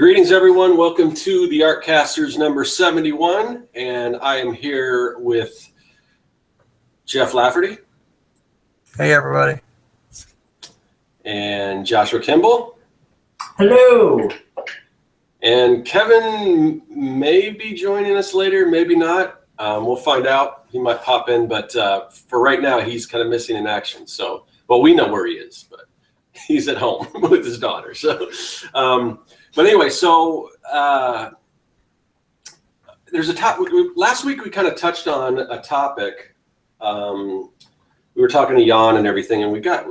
Greetings, everyone. Welcome to the Artcasters number 71, and I am here with Jeff Lafferty. Hey, everybody. And Joshua Kimball. Hello. And Kevin may be joining us later, maybe not. We'll find out. He might pop in, but for right now, he's kind of missing in action. So, well, we know where he is, but he's at home with his daughter. So, but anyway, so there's a topic. Last week we kind of touched on a topic. We were talking to Jan and everything, and we got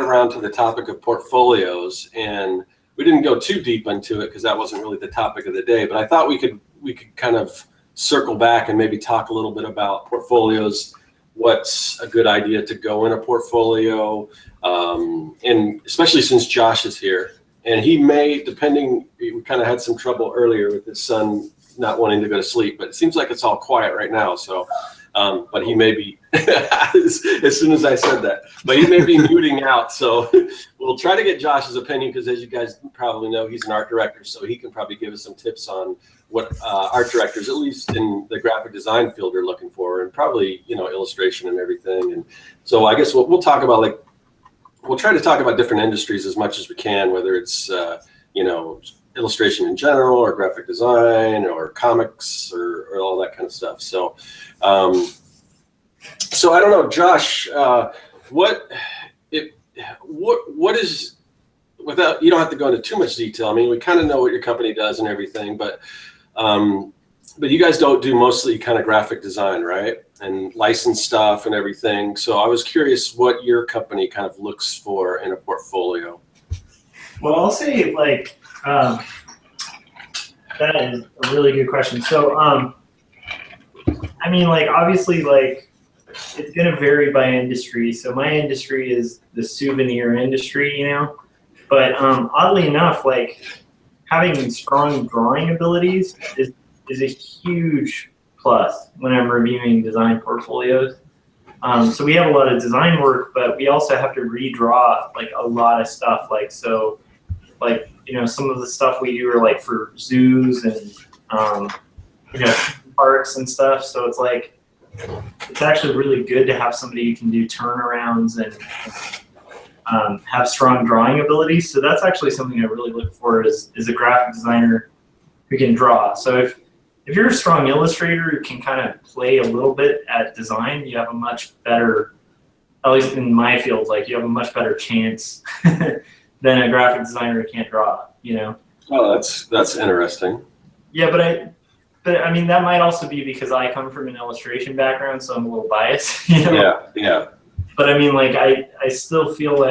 around to the topic of portfolios, and we didn't go too deep into it because that wasn't really the topic of the day. But I thought we could kind of circle back and maybe talk a little bit about portfolios. What's a good idea to go in a portfolio, and especially since Josh is here. And he may, depending, we kind of had some trouble earlier with his son not wanting to go to sleep, but it seems like it's all quiet right now. So, but he may be, as soon as I said that, but he may be muting out. So we'll try to get Josh's opinion because, as you guys probably know, he's an art director. So he can probably give us some tips on what art directors, at least in the graphic design field, are looking for, and probably, illustration and everything. And so I guess we'll talk about, we'll try to talk about different industries as much as we can, whether it's, illustration in general or graphic design or comics or all that kind of stuff. So, so I don't know, Josh, what is, without, you don't have to go into too much detail. I mean, we kind of know what your company does and everything, but you guys don't do mostly kind of graphic design, right? And license stuff and everything. So I was curious what your company kind of looks for in a portfolio. Well, I'll say that is a really good question. So, I mean, obviously, it's going to vary by industry. So my industry is the souvenir industry, but oddly enough, having strong drawing abilities is a huge plus when I'm reviewing design portfolios. So we have a lot of design work, but we also have to redraw a lot of stuff. Some of the stuff we do are for zoos and parks and stuff. So it's actually really good to have somebody who can do turnarounds and have strong drawing abilities. So that's actually something I really look for is a graphic designer who can draw. So if you're a strong illustrator who can kind of play a little bit at design, you have a much better, at least in my field, you have a much better chance than a graphic designer who can't draw, Oh, that's interesting. Yeah, but I mean, that might also be because I come from an illustration background, so I'm a little biased, Yeah. But I mean, I still feel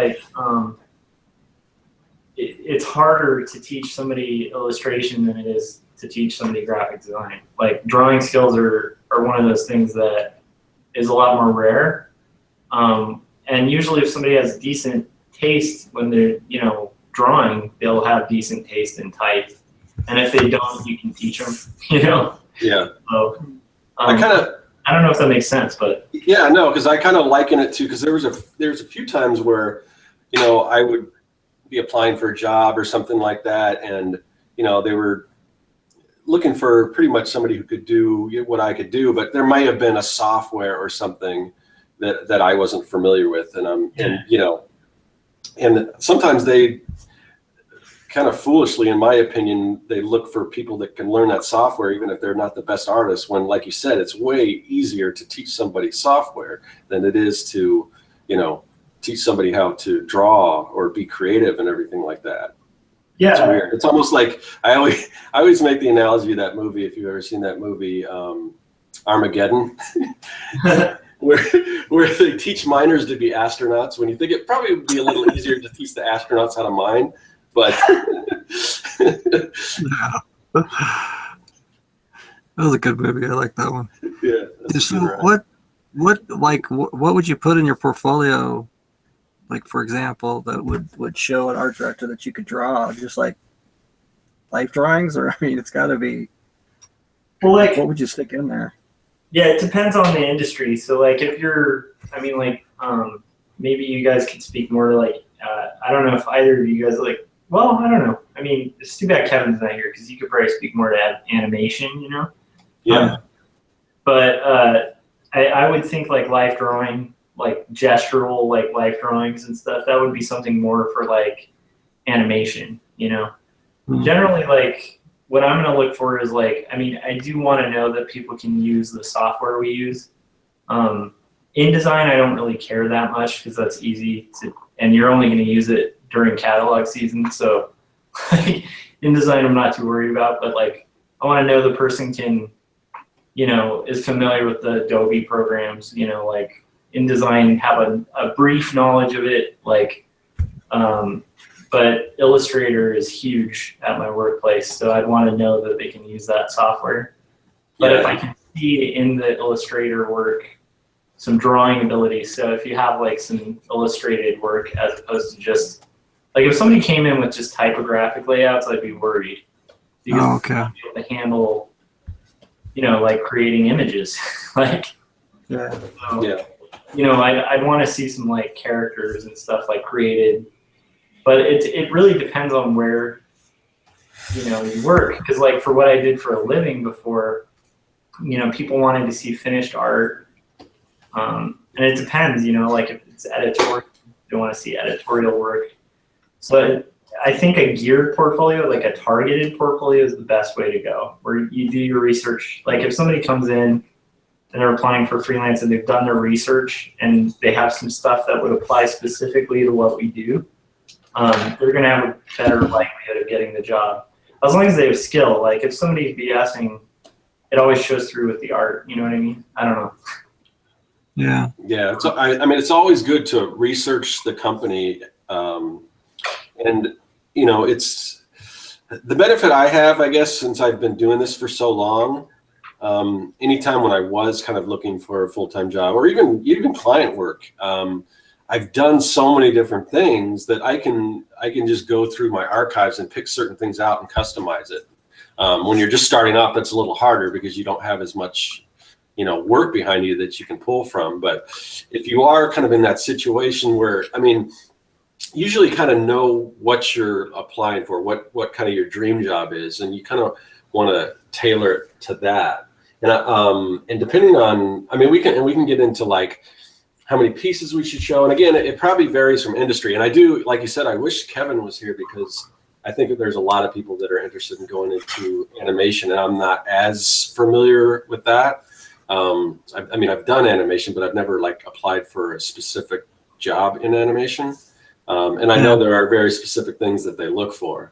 it's harder to teach somebody illustration than it is to teach somebody graphic design. Drawing skills are one of those things that is a lot more rare. And usually if somebody has decent taste when they're, drawing, they'll have decent taste in type. And if they don't, you can teach them, Yeah. So, I don't know if that makes sense, but. Yeah, no, because I kind of liken it to, because there's a few times where, I would be applying for a job or something like that, and, they were looking for pretty much somebody who could do what I could do, but there might have been a software or something that I wasn't familiar with, and sometimes they kind of foolishly, in my opinion, they look for people that can learn that software, even if they're not the best artists, when, like you said, it's way easier to teach somebody software than it is to, teach somebody how to draw or be creative and everything like that. Yeah. It's weird. It's almost like I always make the analogy of that movie, if you've ever seen that movie, Armageddon, where they teach miners to be astronauts, when you think it probably would be a little easier to teach the astronauts how to mine. But Yeah. That was a good movie. I like that one. Yeah. So what would you put in your portfolio, for example, that would show an art director that you could draw? Just life drawings, or I mean, it's got to be. Well, what would you stick in there? Yeah, it depends on the industry. So if you're, I mean, maybe you guys could speak more to I don't know if either of you guys well, I don't know. I mean, it's too bad Kevin's not here because he could probably speak more to animation, you know? Yeah. But I would think like life drawing, like gestural, like life drawings and stuff, that would be something more for like animation, you know? Generally, like what I'm going to look for is like, I mean, I do want to know that people can use the software we use. InDesign, I don't really care that much because that's easy to, and you're only going to use it during catalog season. So like, InDesign, I'm not too worried about, but like, I want to know the person can, you know, is familiar with the Adobe programs, you know, like InDesign, have a brief knowledge of it, like, but Illustrator is huge at my workplace, so I'd want to know that they can use that software. But if I can see in the Illustrator work some drawing ability, so if you have like some illustrated work as opposed to just, like if somebody came in with just typographic layouts, I'd be worried. Because okay. I'd be able to handle, you know, like creating images. like, Yeah. So, Yeah. You know, I'd want to see some like characters and stuff like created. But it really depends on where, you know, you work. Because like for what I did for a living before, you know, people wanted to see finished art. And it depends, you know, like if it's editorial, they want to see editorial work. So I think a geared portfolio, like a targeted portfolio, is the best way to go, where you do your research. Like if somebody comes in and they're applying for freelance and they've done their research and they have some stuff that would apply specifically to what we do, they're going to have a better likelihood of getting the job. As long as they have skill. Like if somebody's BSing, it always shows through with the art. You know what I mean? I don't know. Yeah. Yeah. So I mean, it's always good to research the company. And, you know, it's the benefit I have, I guess, since I've been doing this for so long. Anytime when I was kind of looking for a full-time job or even client work, I've done so many different things that I can just go through my archives and pick certain things out and customize it. When you're just starting off, that's a little harder because you don't have as much, you know, work behind you that you can pull from. But if you are kind of in that situation where, I mean, usually kind of know what you're applying for, what kind of your dream job is, and you kind of want to tailor it to that. And depending on, I mean, we can get into like how many pieces we should show. And again, it probably varies from industry. And I do, like you said, I wish Kevin was here because I think that there's a lot of people that are interested in going into animation, and I'm not as familiar with that. I mean, I've done animation, but I've never like applied for a specific job in animation. And I know there are very specific things that they look for.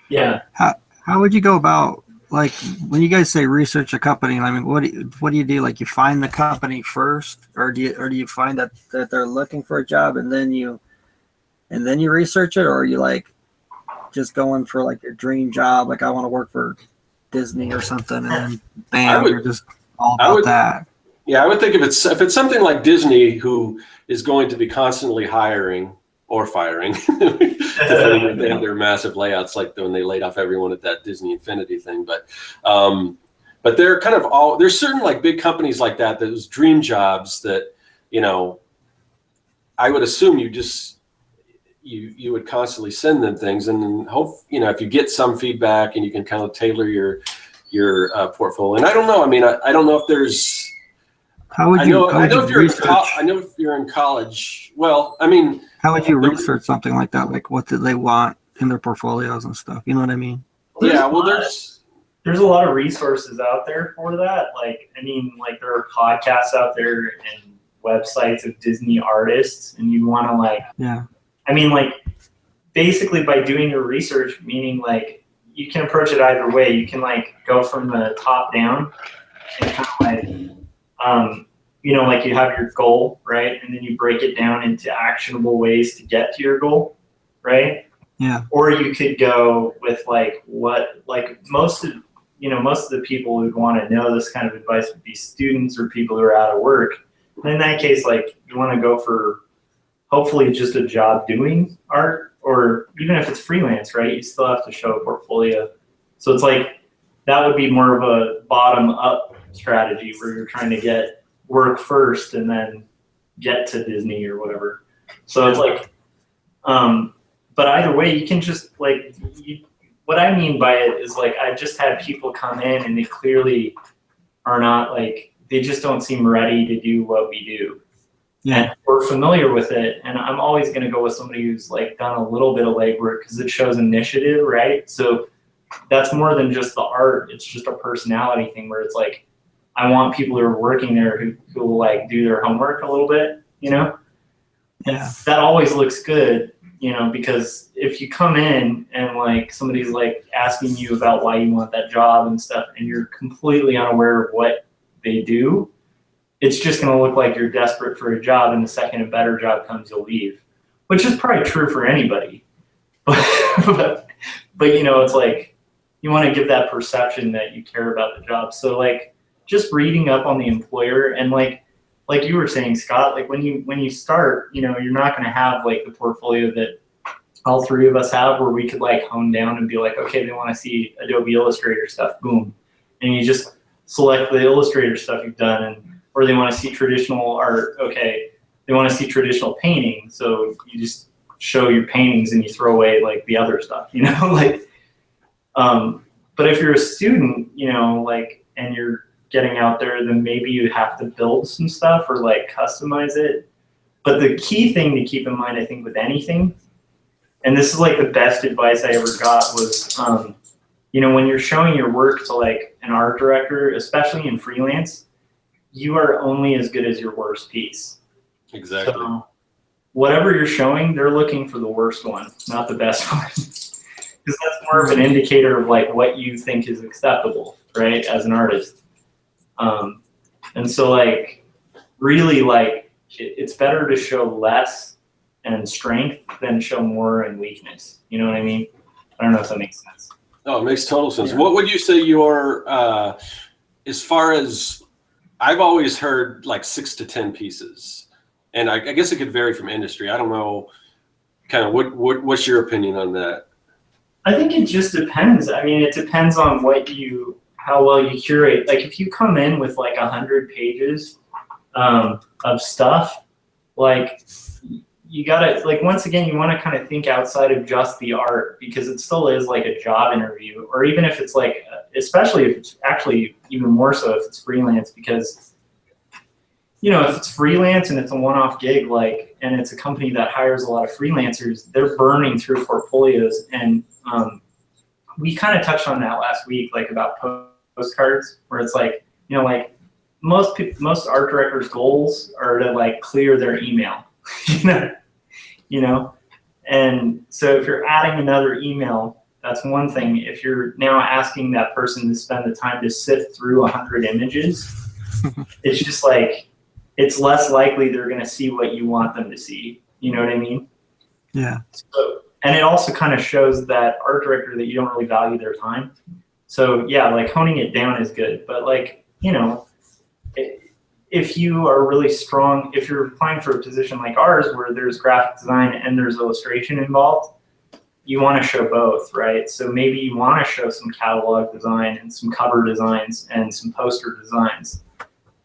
Yeah. How would you go about, like, when you guys say research a company? I mean, what do you do? Like, you find the company first, or do you find that they're looking for a job and then you research it, or are you like just going for like your dream job? Like, I want to work for Disney or something, and then bam, you're just all about that. Yeah, I would think if it's something like Disney, who is going to be constantly hiring or firing, depending if they have their massive layouts, like when they laid off everyone at that Disney Infinity thing. But they're kind of there's certain like big companies like that, those dream jobs that, you know, I would assume you would constantly send them things, and hope, you know, if you get some feedback and you can kind of tailor your portfolio. And I don't know. I mean, I don't know if there's. How would you? I know if you're in college. Well, I mean. How would you research something like that? Like, what do they want in their portfolios and stuff? You know what I mean? Yeah. Well, there's a lot of resources out there for that. Like, I mean, like there are podcasts out there and websites of Disney artists, and you want to like. Yeah. I mean, like, basically by doing your research, meaning like you can approach it either way. You can like go from the top down and kind of like, you know, like you have your goal, right? And then you break it down into actionable ways to get to your goal, right? Yeah. Or you could go with like most of the people who'd want to know this kind of advice would be students or people who are out of work. And in that case, like you want to go for hopefully just a job doing art, or even if it's freelance, right? You still have to show a portfolio. So it's like, that would be more of a bottom up strategy where you're trying to get work first and then get to Disney or whatever. So it's like, but either way, you can just like, what I mean by it is like I've just had people come in and they clearly are not like, they just don't seem ready to do what we do. Yeah. And we're familiar with it, and I'm always going to go with somebody who's like done a little bit of legwork because it shows initiative, right? So that's more than just the art. It's just a personality thing where it's like, I want people who are working there who will like do their homework a little bit, you know? Yeah. That always looks good, you know, because if you come in and like somebody's like asking you about why you want that job and stuff, and you're completely unaware of what they do, it's just going to look like you're desperate for a job, and the second a better job comes, you'll leave, which is probably true for anybody. But you know, it's like you want to give that perception that you care about the job. So like just reading up on the employer, and like you were saying, Scott, like when you start, you know, you're not going to have like the portfolio that all three of us have where we could like hone down and be like, okay, they want to see Adobe Illustrator stuff, boom. And you just select the Illustrator stuff you've done, and or they want to see traditional art, okay, they want to see traditional painting, so you just show your paintings and you throw away like the other stuff, you know, like, but if you're a student, you know, like, and you're getting out there, then maybe you have to build some stuff or like customize it. But the key thing to keep in mind, I think, with anything, and this is like the best advice I ever got, was, you know, when you're showing your work to like an art director, especially in freelance, you are only as good as your worst piece. Exactly. So whatever you're showing, they're looking for the worst one, not the best one. Because that's more of an indicator of like what you think is acceptable, right, as an artist. And so like really like it's better to show less and strength than show more and weakness. You know what I mean? I don't know if that makes sense. Oh, it makes total sense. Yeah. What would you say your, as far as, I've always heard like 6 to 10 pieces, and I guess it could vary from industry. I don't know, kind of what's your opinion on that? I think it just depends. I mean, it depends on how well you curate. Like if you come in with like 100 pages of stuff, like you gotta, like, once again, you want to kind of think outside of just the art, because it still is like a job interview, or even if it's like, especially if it's actually even more so if it's freelance, because, you know, if it's freelance and it's a one-off gig, like, and it's a company that hires a lot of freelancers, they're burning through portfolios. And we kind of touched on that last week, like about postcards, where it's like, you know, like most art directors' goals are to like clear their email, you know? And so if you're adding another email, that's one thing. If you're now asking that person to spend the time to sift through 100 images, it's just like, it's less likely they're going to see what you want them to see. You know what I mean? Yeah. So, and it also kind of shows that art director that you don't really value their time. So yeah, like honing it down is good, but like, you know, if you are really strong, if you're applying for a position like ours where there's graphic design and there's illustration involved, you want to show both, right? So maybe you want to show some catalog design and some cover designs and some poster designs,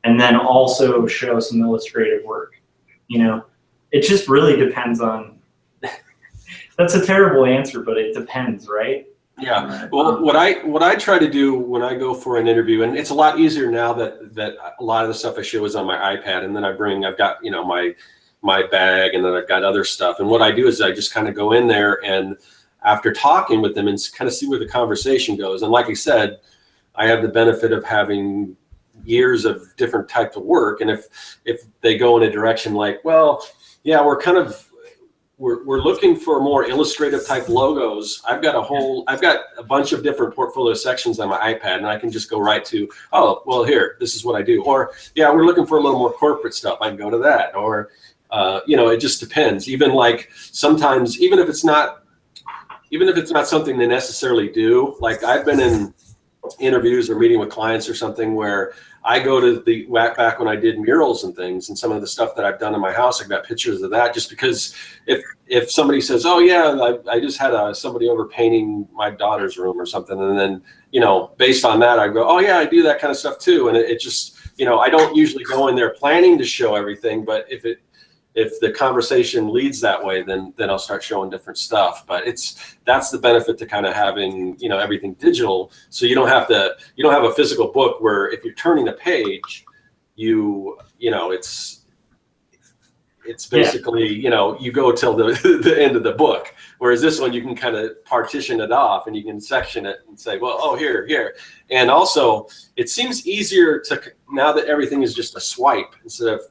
and then also show some illustrative work. You know, it just really depends on, that's a terrible answer, but it depends, right? Yeah. Well, what I try to do when I go for an interview, and it's a lot easier now that a lot of the stuff I show is on my iPad, and then I've got, you know, my bag, and then I've got other stuff. And what I do is I just kind of go in there, and after talking with them and kind of see where the conversation goes. And like I said, I have the benefit of having years of different types of work. And if they go in a direction like, well, yeah, we're looking for more illustrative type logos. I've got a bunch of different portfolio sections on my iPad, and I can just go right to, oh, well, here, this is what I do. Or, yeah, we're looking for a little more corporate stuff. I can go to that. Or, you know, it just depends. Even like sometimes, even if it's not something they necessarily do, like I've been in interviews or meeting with clients or something where I go to the back when I did murals and things, and some of the stuff that I've done in my house, I've got pictures of that, just because if somebody says, oh yeah, I just had somebody over painting my daughter's room or something, and then, you know, based on that, I go, oh yeah, I do that kind of stuff too. And it just, you know, I don't usually go in there planning to show everything, but if if the conversation leads that way, then I'll start showing different stuff. But that's the benefit to kind of having, you know, everything digital. So you don't have a physical book where if you're turning a page, you know, it's basically, you know, you go till the end of the book. Whereas this one, you can kind of partition it off and you can section it and say, well, oh, here. And also, it seems easier now that everything is just a swipe instead of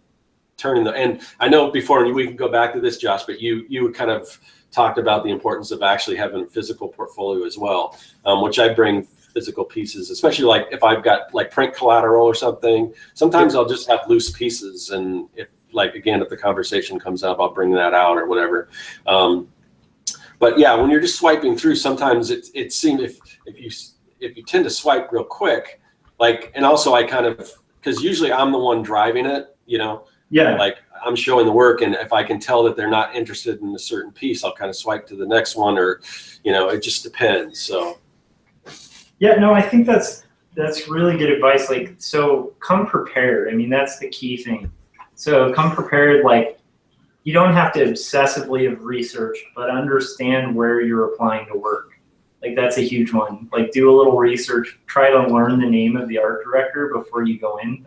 turning and I know before, and we can go back to this, Josh, but you kind of talked about the importance of actually having a physical portfolio as well, which I bring physical pieces, especially like if I've got like print collateral or something. Sometimes I'll just have loose pieces, and if the conversation comes up, I'll bring that out or whatever. But yeah, when you're just swiping through, sometimes it seems if you tend to swipe real quick, like, and also I kind of, because usually I'm the one driving it, you know. Yeah. Like I'm showing the work, and if I can tell that they're not interested in a certain piece, I'll kind of swipe to the next one, or, you know, it just depends. So. Yeah, no, I think that's really good advice. Like, so come prepared. I mean, that's the key thing. So come prepared. Like, you don't have to obsessively have research, but understand where you're applying to work. Like, that's a huge one. Like, do a little research. Try to learn the name of the art director before you go in.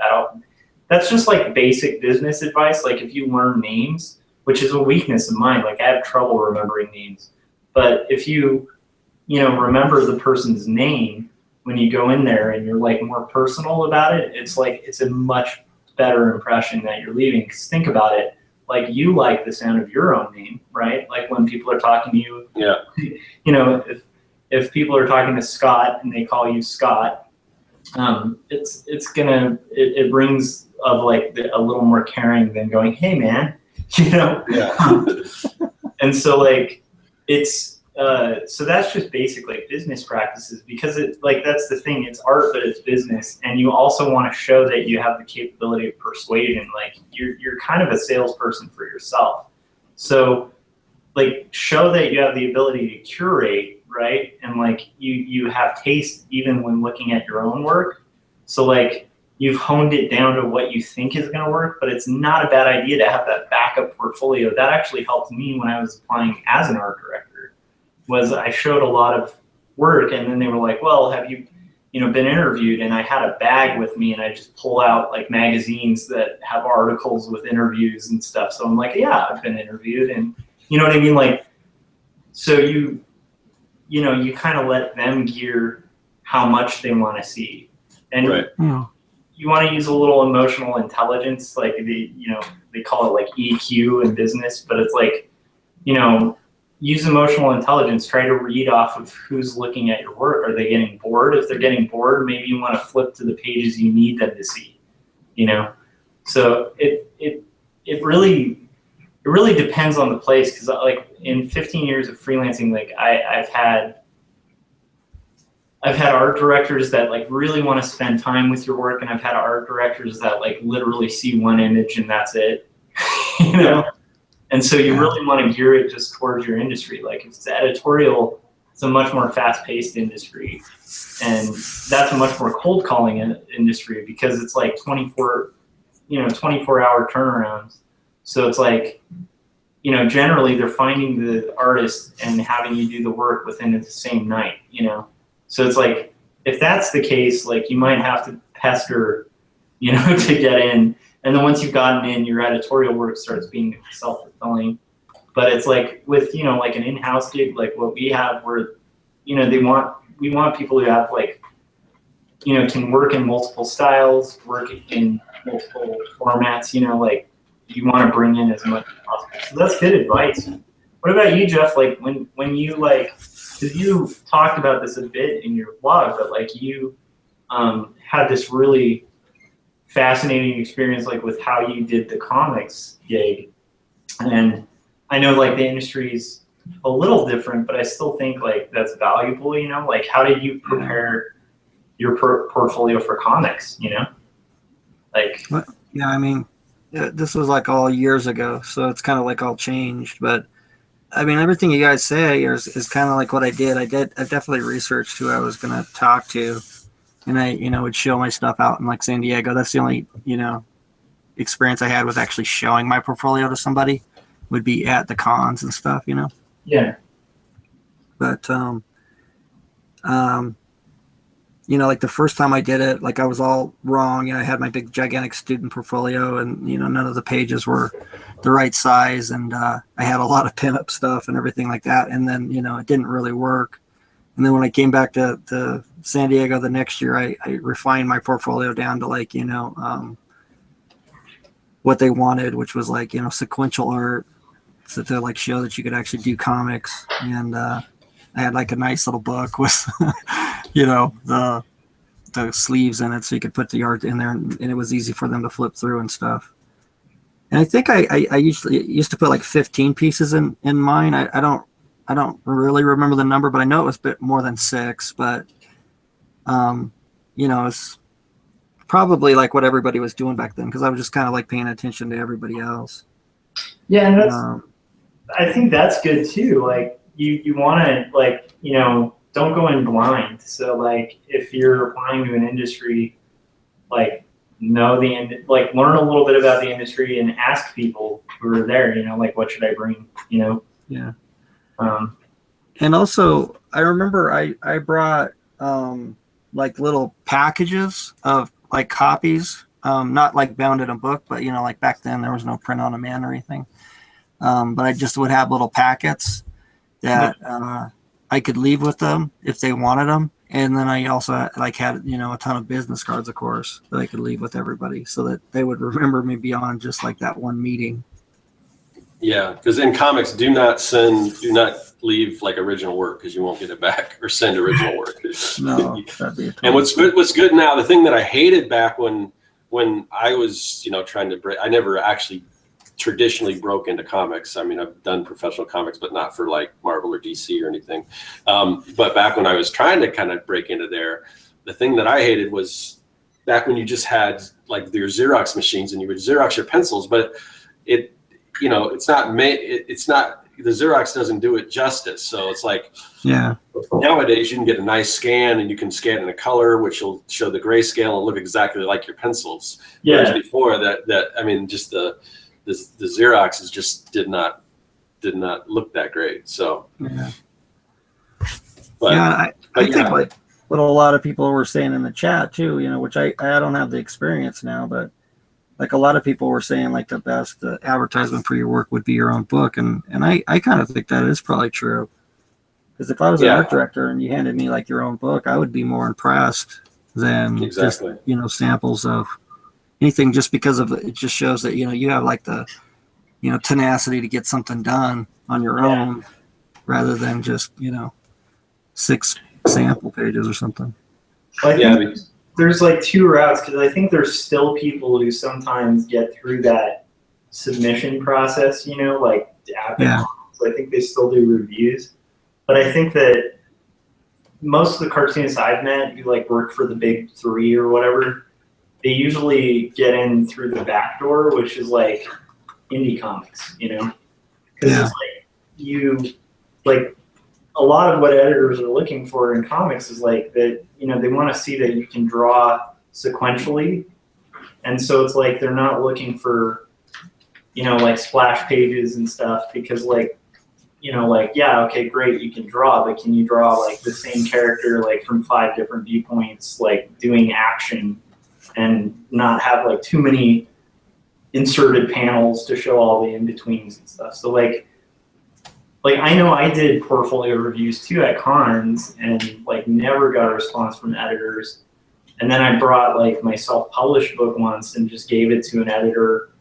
That's just like basic business advice. Like, if you learn names, which is a weakness of mine, like I have trouble remembering names. But if you remember the person's name when you go in there and you're like more personal about it, it's like, it's a much better impression that you're leaving. Because think about it, like, you like the sound of your own name, right? Like when people are talking to you, yeah. You know, if people are talking to Scott and they call you Scott, it brings of like a little more caring than going, hey man, you know? Yeah. And so like, so that's just basic like business practices, because that's the thing, it's art, but it's business. And you also want to show that you have the capability of persuasion. Like you're kind of a salesperson for yourself. So like, show that you have the ability to curate, right? And like you have taste even when looking at your own work. So like, you've honed it down to what you think is going to work, but it's not a bad idea to have that backup portfolio. That actually helped me when I was applying as an art director. Was I showed a lot of work, and then they were like, well, have you been interviewed? And I had a bag with me, and I just pull out like magazines that have articles with interviews and stuff. So I'm like, yeah, I've been interviewed, and you know what I mean? Like, so you kind of let them gear how much they want to see. And right. You want to use a little emotional intelligence, like they call it like EQ in business, but it's like, use emotional intelligence. Try to read off of who's looking at your work. Are they getting bored? If they're getting bored, maybe you want to flip to the pages you need them to see. So it really depends on the place, because like in 15 years of freelancing, like I've had art directors that like really want to spend time with your work, and I've had art directors that like literally see one image and that's it. And so you really want to gear it just towards your industry. Like if it's editorial, it's a much more fast-paced industry, and that's a much more cold calling industry, because it's like 24-hour turnarounds. So it's like, generally they're finding the artist and having you do the work within the same night, So it's like, if that's the case, like you might have to pester, to get in. And then once you've gotten in, your editorial work starts being self-fulfilling. But it's like with, like an in-house gig, like what we have, where, we want people who have like, can work in multiple styles, work in multiple formats, like you want to bring in as much as possible. So that's good advice. What about you, Jeff? Like when you like, because you talked about this a bit in your blog, but like you had this really fascinating experience like with how you did the comics gig. And I know like the industry's a little different, but I still think like that's valuable, like how did you prepare your portfolio for comics, Like, yeah, I mean, this was like all years ago, so it's kind of like all changed, but I mean, everything you guys say is kind of like what I did. I definitely researched who I was going to talk to, and I, would show my stuff out in like San Diego. That's the only, experience I had with actually showing my portfolio to somebody would be at the cons and stuff, you know? Yeah. But, you know, like the first time I did it, like I was all wrong. You know, I had my big gigantic student portfolio and, you know, none of the pages were the right size. And I had a lot of pinup stuff and everything like that. And then, you know, it didn't really work. And then when I came back to San Diego the next year, I refined my portfolio down to like, you know, what they wanted, which was like, you know, sequential art. So to like show that you could actually do comics. And I had like a nice little book with, you know, the sleeves in it, so you could put the art in there, and it was easy for them to flip through and stuff. And I think I usually used to put like 15 pieces in mine. I don't really remember the number, but I know it was a bit more than 6. But you know, it's probably like what everybody was doing back then, because I was just kind of like paying attention to everybody else. Yeah, and that's I think that's good too. Like you want to, like, you know, don't go in blind. So like if you're applying to an industry, like like learn a little bit about the industry and ask people who are there, you know, like what should I bring, you know? Yeah. And also I remember I brought like little packages of like copies, not like bound in a book, but you know, like back then there was no print on demand or anything. But I just would have little packets that I could leave with them if they wanted them. And then I also like had, you know, a ton of business cards, of course, that I could leave with everybody so that they would remember me beyond just like that one meeting. Yeah, because in comics, do not leave like original work, because you won't get it back, or send original work. No, that'd be a And what's good now, the thing that I hated back when I was, you know, trying to break, I never actually traditionally broke into comics. I mean, I've done professional comics, but not for like Marvel or DC or anything. But back when I was trying to kind of break into there, the thing that I hated was back when you just had like your Xerox machines and you would Xerox your pencils, but it, you know, it's not the Xerox doesn't do it justice. So it's like, yeah, nowadays you can get a nice scan and you can scan in a color, which will show the grayscale and look exactly like your pencils. Yeah. Whereas before that, I mean, just the Xeroxes just did not look that great. So yeah. But, yeah, I think like what a lot of people were saying in the chat too, you know, which I don't have the experience now, but like a lot of people were saying like the best advertisement for your work would be your own book. And I kind of think that is probably true. Because if I was an art director and you handed me like your own book, I would be more impressed than just, you know, samples of anything, just because of it just shows that, you know, you have like the, you know, tenacity to get something done on your own rather than just, you know, 6 sample pages or something. Well, I think there's like 2 routes, because I think there's still people who sometimes get through that submission process, you know, like so I think they still do reviews. But I think that most of the cartoonists I've met who like work for the big 3 or whatever, they usually get in through the back door, which is like indie comics, you know? Because it's like a lot of what editors are looking for in comics is like that, you know, they want to see that you can draw sequentially. And so it's like they're not looking for, you know, like splash pages and stuff, because like, you know, like, yeah, okay, great, you can draw, but can you draw like the same character like from 5 different viewpoints, like doing action, and not have like too many inserted panels to show all the in-betweens and stuff. So like I know I did portfolio reviews too at cons and like never got a response from editors. And then I brought like my self-published book once and just gave it to an editor,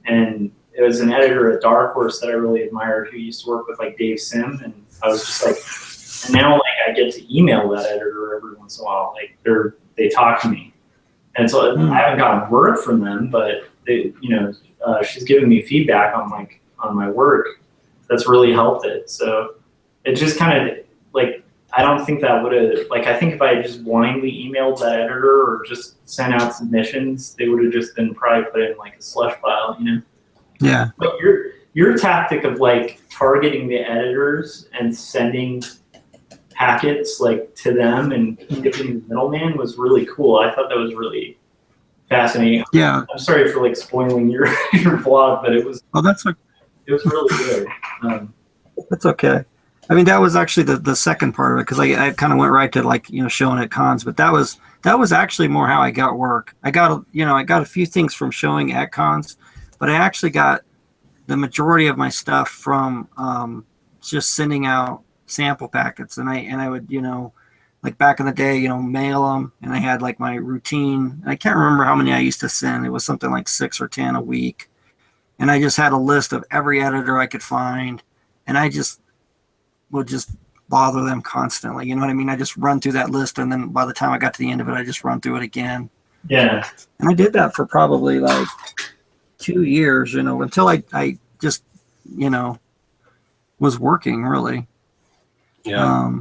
and it was an editor at Dark Horse that I really admired, who used to work with like Dave Sim, and I was just like, and now like I get to email that editor every once in a while. Like they talk to me, and so I haven't gotten word from them, but they, you know, she's giving me feedback on my work that's really helped it. So it just kind of like, I don't think that would have, like, I think if I had just blindly emailed that editor or just sent out submissions, they would have just been probably put in like a slush pile, you know? Yeah. But your tactic of like targeting the editors and sending packets like to them and giving the middleman was really cool. I thought that was really fascinating. Yeah. I'm sorry for like spoiling your vlog, but it was that's okay. it was really good. That's okay. I mean, that was actually the second part of it, because I kind of went right to like, showing at cons, but that was actually more how I got work. I got a few things from showing at cons, but I actually got the majority of my stuff from just sending out sample packets, and I would, like back in the day, mail them, and I had like my routine. I can't remember how many I used to send. It was something like 6 or 10 a week, and I just had a list of every editor I could find, and I just would just bother them constantly. You know what I mean? I just run through that list, and then by the time I got to the end of it, I just run through it again. Yeah. And I did that for probably like 2 years, until I just, was working really. Yeah.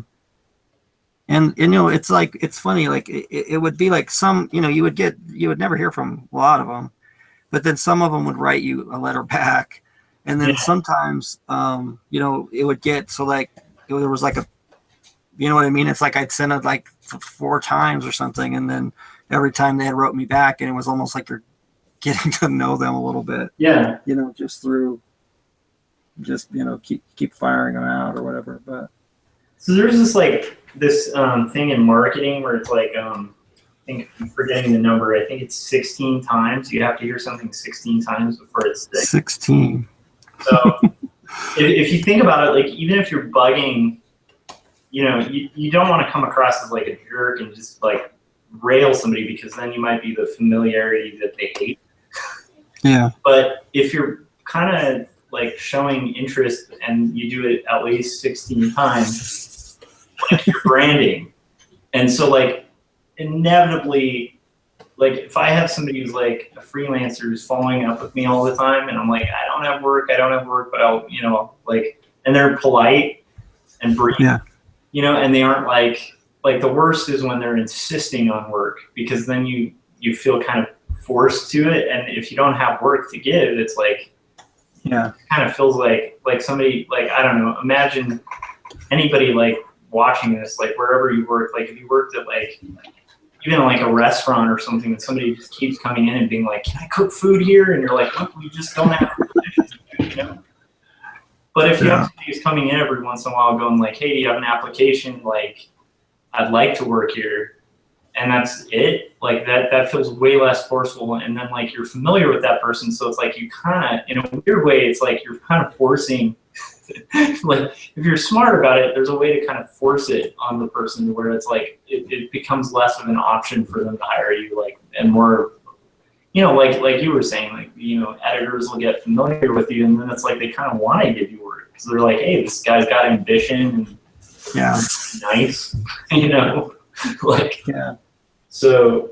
And it's like, it's funny, like it would be like some, you would never hear from a lot of them, but then some of them would write you a letter back. And then sometimes, it would get, so like, there was like you know what I mean? It's like I'd send it like 4 times or something. And then every time they had wrote me back, and it was almost like you're getting to know them a little bit. Yeah. Just through, keep firing them out or whatever. But so there's this thing in marketing where it's like, I think I'm forgetting the number. I think it's 16 times. You have to hear something 16 times before it sticks. 16. So if you think about it, like even if you're bugging, you don't want to come across as like a jerk and just like rail somebody, because then you might be the familiarity that they hate. Yeah. But if you're kind of like showing interest and you do it at least 16 times, like you're branding. And so like inevitably, like if I have somebody who's like a freelancer who's following up with me all the time, and I'm like, I don't have work, but I'll, and they're polite and brief, and they aren't like the worst is when they're insisting on work, because then you feel kind of forced to it. And if you don't have work to give, it's like, it kind of feels like somebody, like, I don't know, imagine anybody like watching this, like wherever you work, like if you worked at like, even like a restaurant or something, and somebody just keeps coming in and being like, can I cook food here? And you're like, look, we just don't have food, But if you have somebody who's coming in every once in a while going like, hey, do you have an application? Like, I'd like to work here. And that's it. Like that feels way less forceful. And then like you're familiar with that person. So it's like you kind of, in a weird way, it's like you're kind of forcing, like if you're smart about it, there's a way to kind of force it on the person where it's like, it becomes less of an option for them to hire you, like, and more, like you were saying, like, editors will get familiar with you, and then it's like they kind of want to give you work because they're like, hey, this guy's got ambition and nice, like, so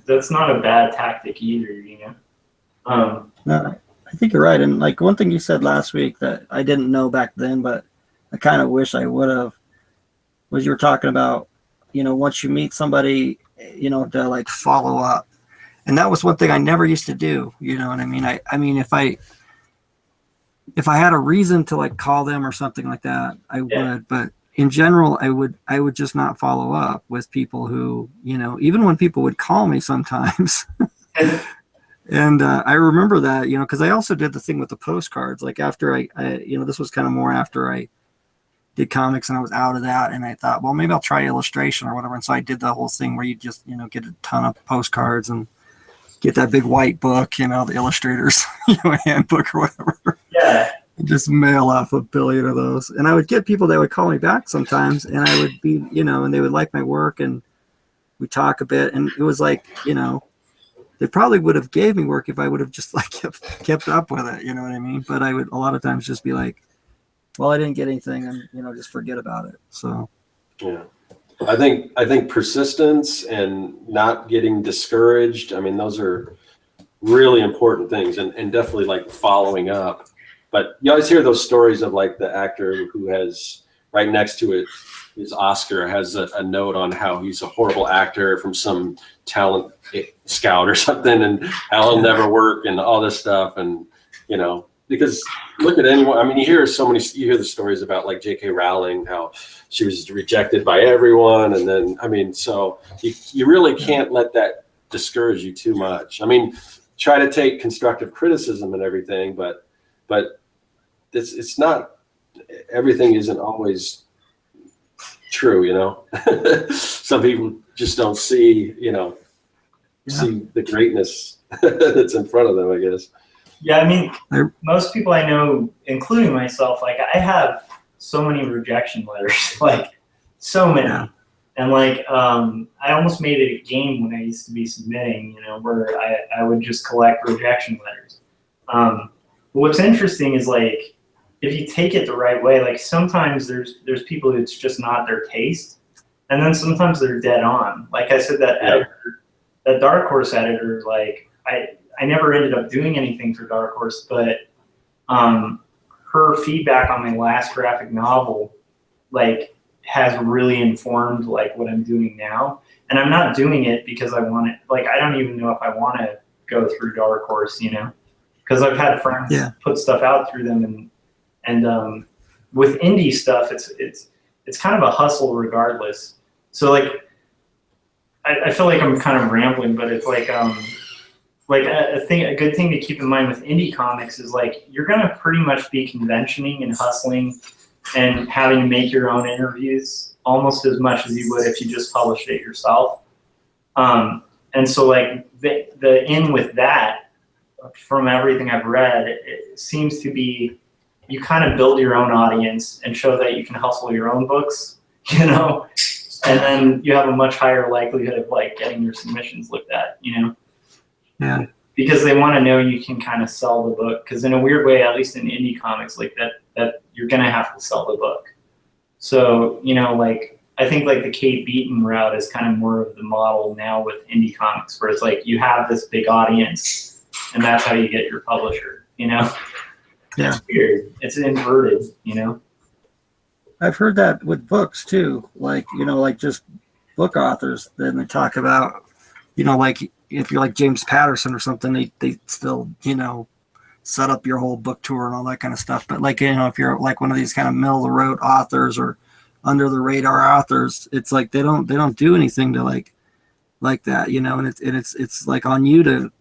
that's not a bad tactic either, No, I think you're right. And like one thing you said last week that I didn't know back then, but I kind of wish I would have, was you were talking about, once you meet somebody, to like follow up. And that was one thing I never used to do. You know what I mean? I mean, if I had a reason to like call them or something like that, I would, but in general, I would just not follow up with people who, even when people would call me sometimes. And I remember that, because I also did the thing with the postcards. Like after I this was kind of more after I did comics and I was out of that, and I thought, well, maybe I'll try illustration or whatever. And so I did the whole thing where you just, get a ton of postcards and get that big white book, the illustrator's handbook or whatever. Yeah. And just mail off a billion of those. And I would get people that would call me back sometimes, and I would be, and they would like my work, and we talk a bit, and it was like, they probably would have gave me work if I would have just like kept up with it. You know what I mean? But I would a lot of times just be like, well, I didn't get anything, and just forget about it. So yeah, I think persistence and not getting discouraged, I mean, those are really important things, and definitely like following up. But you always hear those stories of like the actor who has right next to it, his Oscar has a note on how he's a horrible actor from some talent scout or something, and how he'll never work and all this stuff. And, because look at anyone, I mean, you hear the stories about like J.K. Rowling, how she was rejected by everyone. And then, I mean, so you really can't let that discourage you too much. I mean, try to take constructive criticism and everything, but it's not, everything isn't always true, you know. Some people just don't see, you know, see the greatness that's in front of them, I guess. Yeah, I mean, most people I know, including myself, like I have so many rejection letters, like so many. Yeah. And like, I almost made it a game when I used to be submitting, you know, where I would just collect rejection letters. But what's interesting is like, if you take it the right way, like sometimes there's people who it's just not their taste, and then sometimes they're dead on. Like I said, that editor, that Dark Horse editor, like I never ended up doing anything for Dark Horse, but her feedback on my last graphic novel, like, has really informed like what I'm doing now. And I'm not doing it because I want it. Like I don't even know if I want to go through Dark Horse, you know, because I've had friends put stuff out through them, and with indie stuff, it's kind of a hustle regardless. So like, I feel like I'm kind of rambling, but it's like a good thing to keep in mind with indie comics is like you're gonna pretty much be conventioning and hustling and having to make your own interviews almost as much as you would if you just published it yourself. And so like the in with that, from everything I've read, it seems to be you kind of build your own audience and show that you can hustle your own books, you know, and then you have a much higher likelihood of like getting your submissions looked at, you know. Yeah. Because they want to know you can kind of sell the book. Because in a weird way, at least in indie comics, like that you're gonna have to sell the book. So you know, like I think like the Kate Beaton route is kind of more of the model now with indie comics, where it's like you have this big audience, and that's how you get your publisher. You know, it's weird. It's inverted. You know. I've heard that with books too. Like you know, like just book authors. Then they talk about, you know, like if you're like James Patterson or something, they still, you know, set up your whole book tour and all that kind of stuff. But like, you know, if you're like one of these kind of middle of the road authors or under the radar authors, it's like they don't do anything to like that, you know, and it's like on you to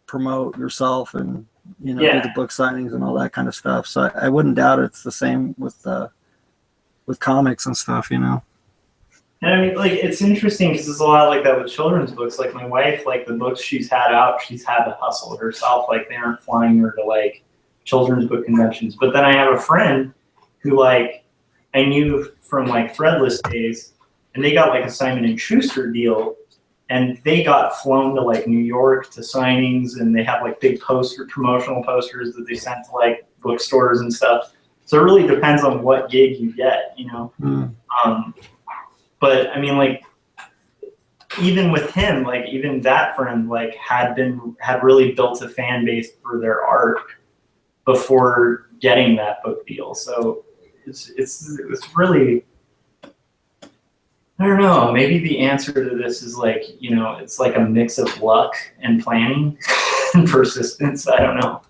promote yourself and, you know, do the book signings and all that kind of stuff. So I wouldn't doubt it's the same with comics and stuff, you know. And I mean, like, it's interesting because it's a lot like that with children's books. Like, my wife, like, the books she's had out, she's had to hustle herself. Like, they aren't flying her to, like, children's book conventions. But then I have a friend who, like, I knew from, like, Threadless days, and they got, like, a Simon & Schuster deal, and they got flown to, like, New York to signings, and they have, like, big promotional posters that they sent to, like, bookstores and stuff. So it really depends on what gig you get, you know? But I mean, like, even with him, like, even that friend, like, had really built a fan base for their art before getting that book deal. So it's really, I don't know. Maybe the answer to this is like, you know, it's like a mix of luck and planning and persistence. I don't know.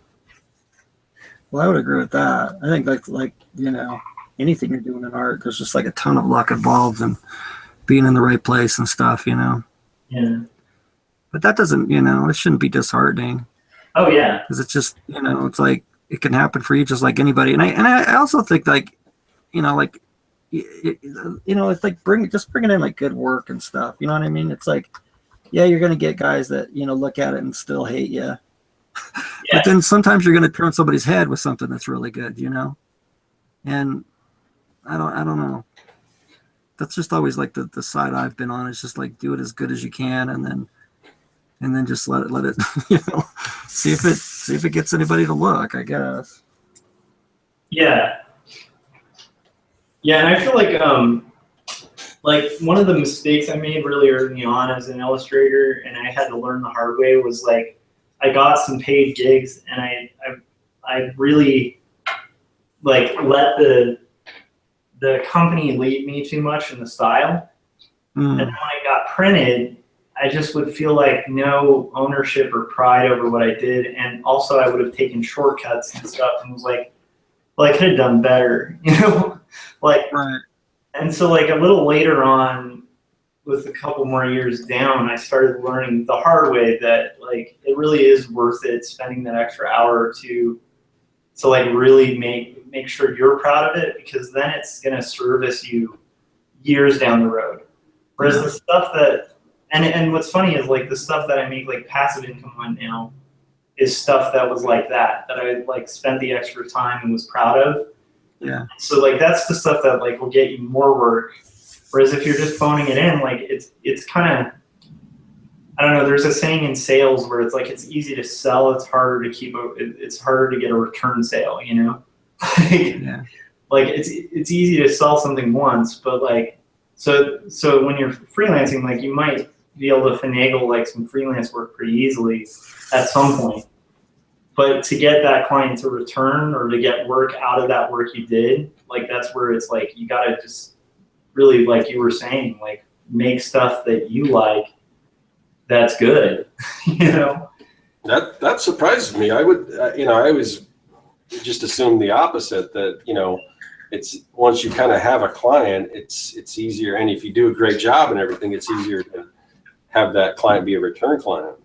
Well, I would agree with that. I think like you know, anything you're doing in art, there's just like a ton of luck involved and being in the right place and stuff, you know. Yeah. But that doesn't, you know, it shouldn't be disheartening. Oh yeah. Because it's just, you know, it's like it can happen for you just like anybody. And I also think like, you know, like, you know, it's like bringing in like good work and stuff. You know what I mean? It's like, yeah, you're gonna get guys that, you know, look at it and still hate you. But then sometimes you're gonna turn somebody's head with something that's really good, you know. And I don't know. That's just always like the side I've been on. It's just like do it as good as you can, and then just let it you know, see if it gets anybody to look, I guess. Yeah. Yeah, and I feel like one of the mistakes I made really early on as an illustrator, and I had to learn the hard way, was like I got some paid gigs, and I really like let the company lead me too much in the style. And when I got printed, I just would feel like no ownership or pride over what I did. And also I would have taken shortcuts and stuff and was like, well, I could have done better, you know? Like, right. And so like a little later on, with a couple more years down, I started learning the hard way that like it really is worth it spending that extra hour or two to like really make sure you're proud of it, because then it's gonna service you years down the road. Whereas the stuff that and what's funny is like the stuff that I make like passive income on now is stuff that was like that I like spent the extra time and was proud of. Yeah. So like that's the stuff that like will get you more work. Whereas if you're just phoning it in, like it's kind of, I don't know. There's a saying in sales where it's like it's easy to sell, it's harder to it's harder to get a return sale. You know, Yeah. like it's easy to sell something once, but like so when you're freelancing, like you might be able to finagle like some freelance work pretty easily at some point. But to get that client to return or to get work out of that work you did, like that's where it's like you gotta just really, like you were saying, like make stuff that you like that's good. You know, That surprises me. I would, I always just assume the opposite, that it's once you kind of have a client, it's easier, and if you do a great job and everything, it's easier to have that client be a return client.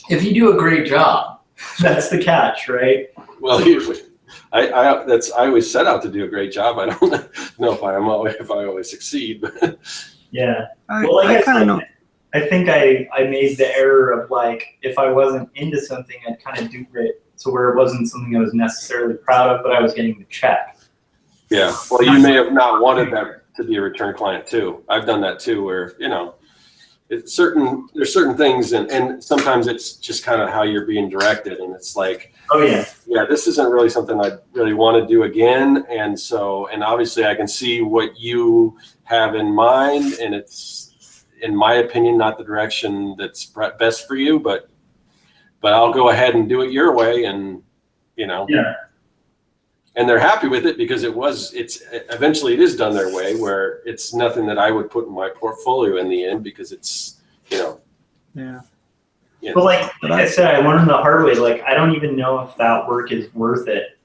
if you do a great job, that's the catch, right? Well, usually, I always set out to do a great job. I don't know if I always succeed, but Yeah. I kind of know. I think I made the error of like, if I wasn't into something, I'd kind of do it to where it wasn't something I was necessarily proud of, but I was getting the check. yeah. Well, you may have not wanted that to be a return client too. I've done that too, where there's certain things, and sometimes it's just kind of how you're being directed, and it's like, Oh yeah. this isn't really something I really want to do again, and obviously I can see what you have in mind, and it's, in my opinion, not the direction that's best for you, but I'll go ahead and do it your way, and Yeah. and they're happy with it because eventually it is done their way, where it's nothing that I would put in my portfolio in the end, because it's Yeah. But like I said, I learned the hard way. Like I don't even know if that work is worth it,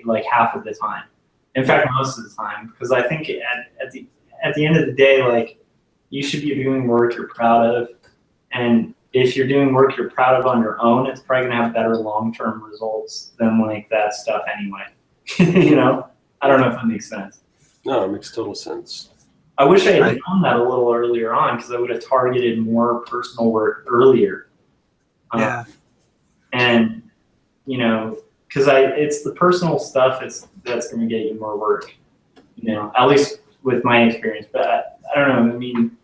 like half of the time. In fact, most of the time, because I think at the end of the day, like you should be doing work you're proud of, and if you're doing work you're proud of on your own, it's probably gonna have better long-term results than like that stuff anyway. I don't know if that makes sense. No, it makes total sense. I wish I had known that a little earlier on, because I would have targeted more personal work earlier. Yeah. And because it's the personal stuff that's going to get you more work. At least with my experience. But I don't know. I mean,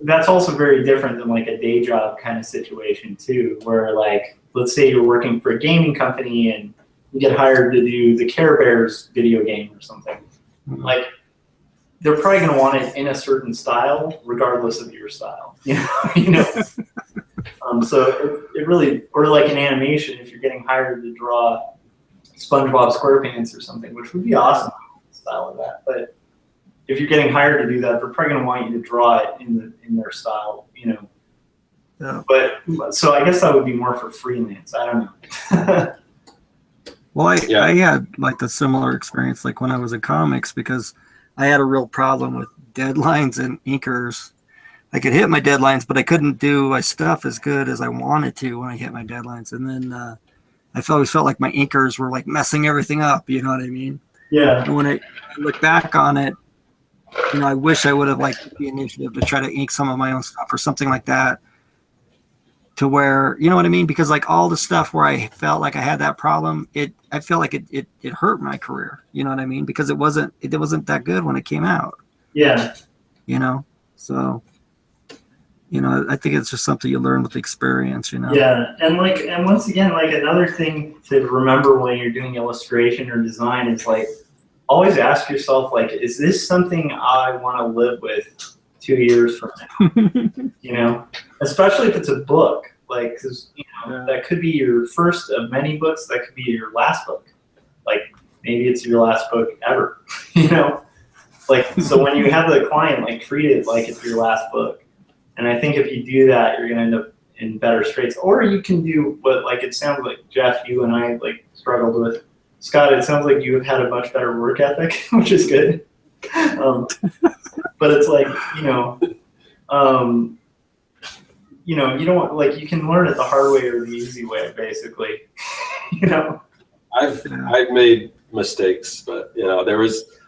that's also very different than like a day job kind of situation too, where like, let's say you're working for a gaming company and you get hired to do the Care Bears video game or something. Mm-hmm. Like, they're probably going to want it in a certain style, regardless of your style. So it really, or like an animation, if you're getting hired to draw SpongeBob SquarePants or something, which would be awesome, style of that. But if you're getting hired to do that, they're probably going to want you to draw it in their style, Yeah. But so I guess that would be more for freelance. I don't know. Well, I had like a similar experience like when I was in comics, because I had a real problem with deadlines and inkers. I could hit my deadlines, but I couldn't do my stuff as good as I wanted to when I hit my deadlines. And then I always felt like my inkers were like messing everything up. You know what I mean? Yeah. And when I look back on it, I wish I would have like the initiative to try to ink some of my own stuff or something like that, to where, you know what I mean? Because like all the stuff where I felt like I had that problem, I felt like it hurt my career. You know what I mean? Because it wasn't that good when it came out. Yeah. So, I think it's just something you learn with experience, Yeah. And once again, like another thing to remember when you're doing illustration or design is like, always ask yourself, like, is this something I want to live with 2 years from now? Especially if it's a book, like, because that could be your first of many books. That could be your last book. Like, maybe it's your last book ever. Like, so when you have the client, like, treat it like it's your last book. And I think if you do that, you're gonna end up in better straits. Or you can do what, like, it sounds like Jeff, you and I like struggled with. Scott, it sounds like you have had a much better work ethic, which is good. But it's like, you don't like, you can learn it the hard way or the easy way, basically. I've made mistakes, but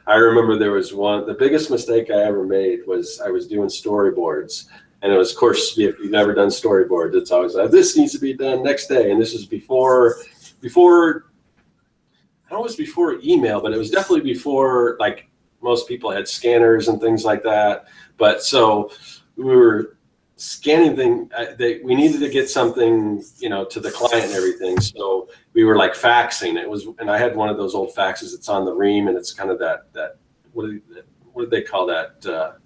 I remember there was the biggest mistake I ever made was I was doing storyboards, and it was, of course, if you've never done storyboards, it's always like, this needs to be done next day, and this was before I don't know, it was before email, but it was definitely before, like, most people had scanners and things like that. But so we were scanning we needed to get something, to the client and everything. So we were like faxing. And I had one of those old faxes. It's on the ream, and it's kind of that what do they call that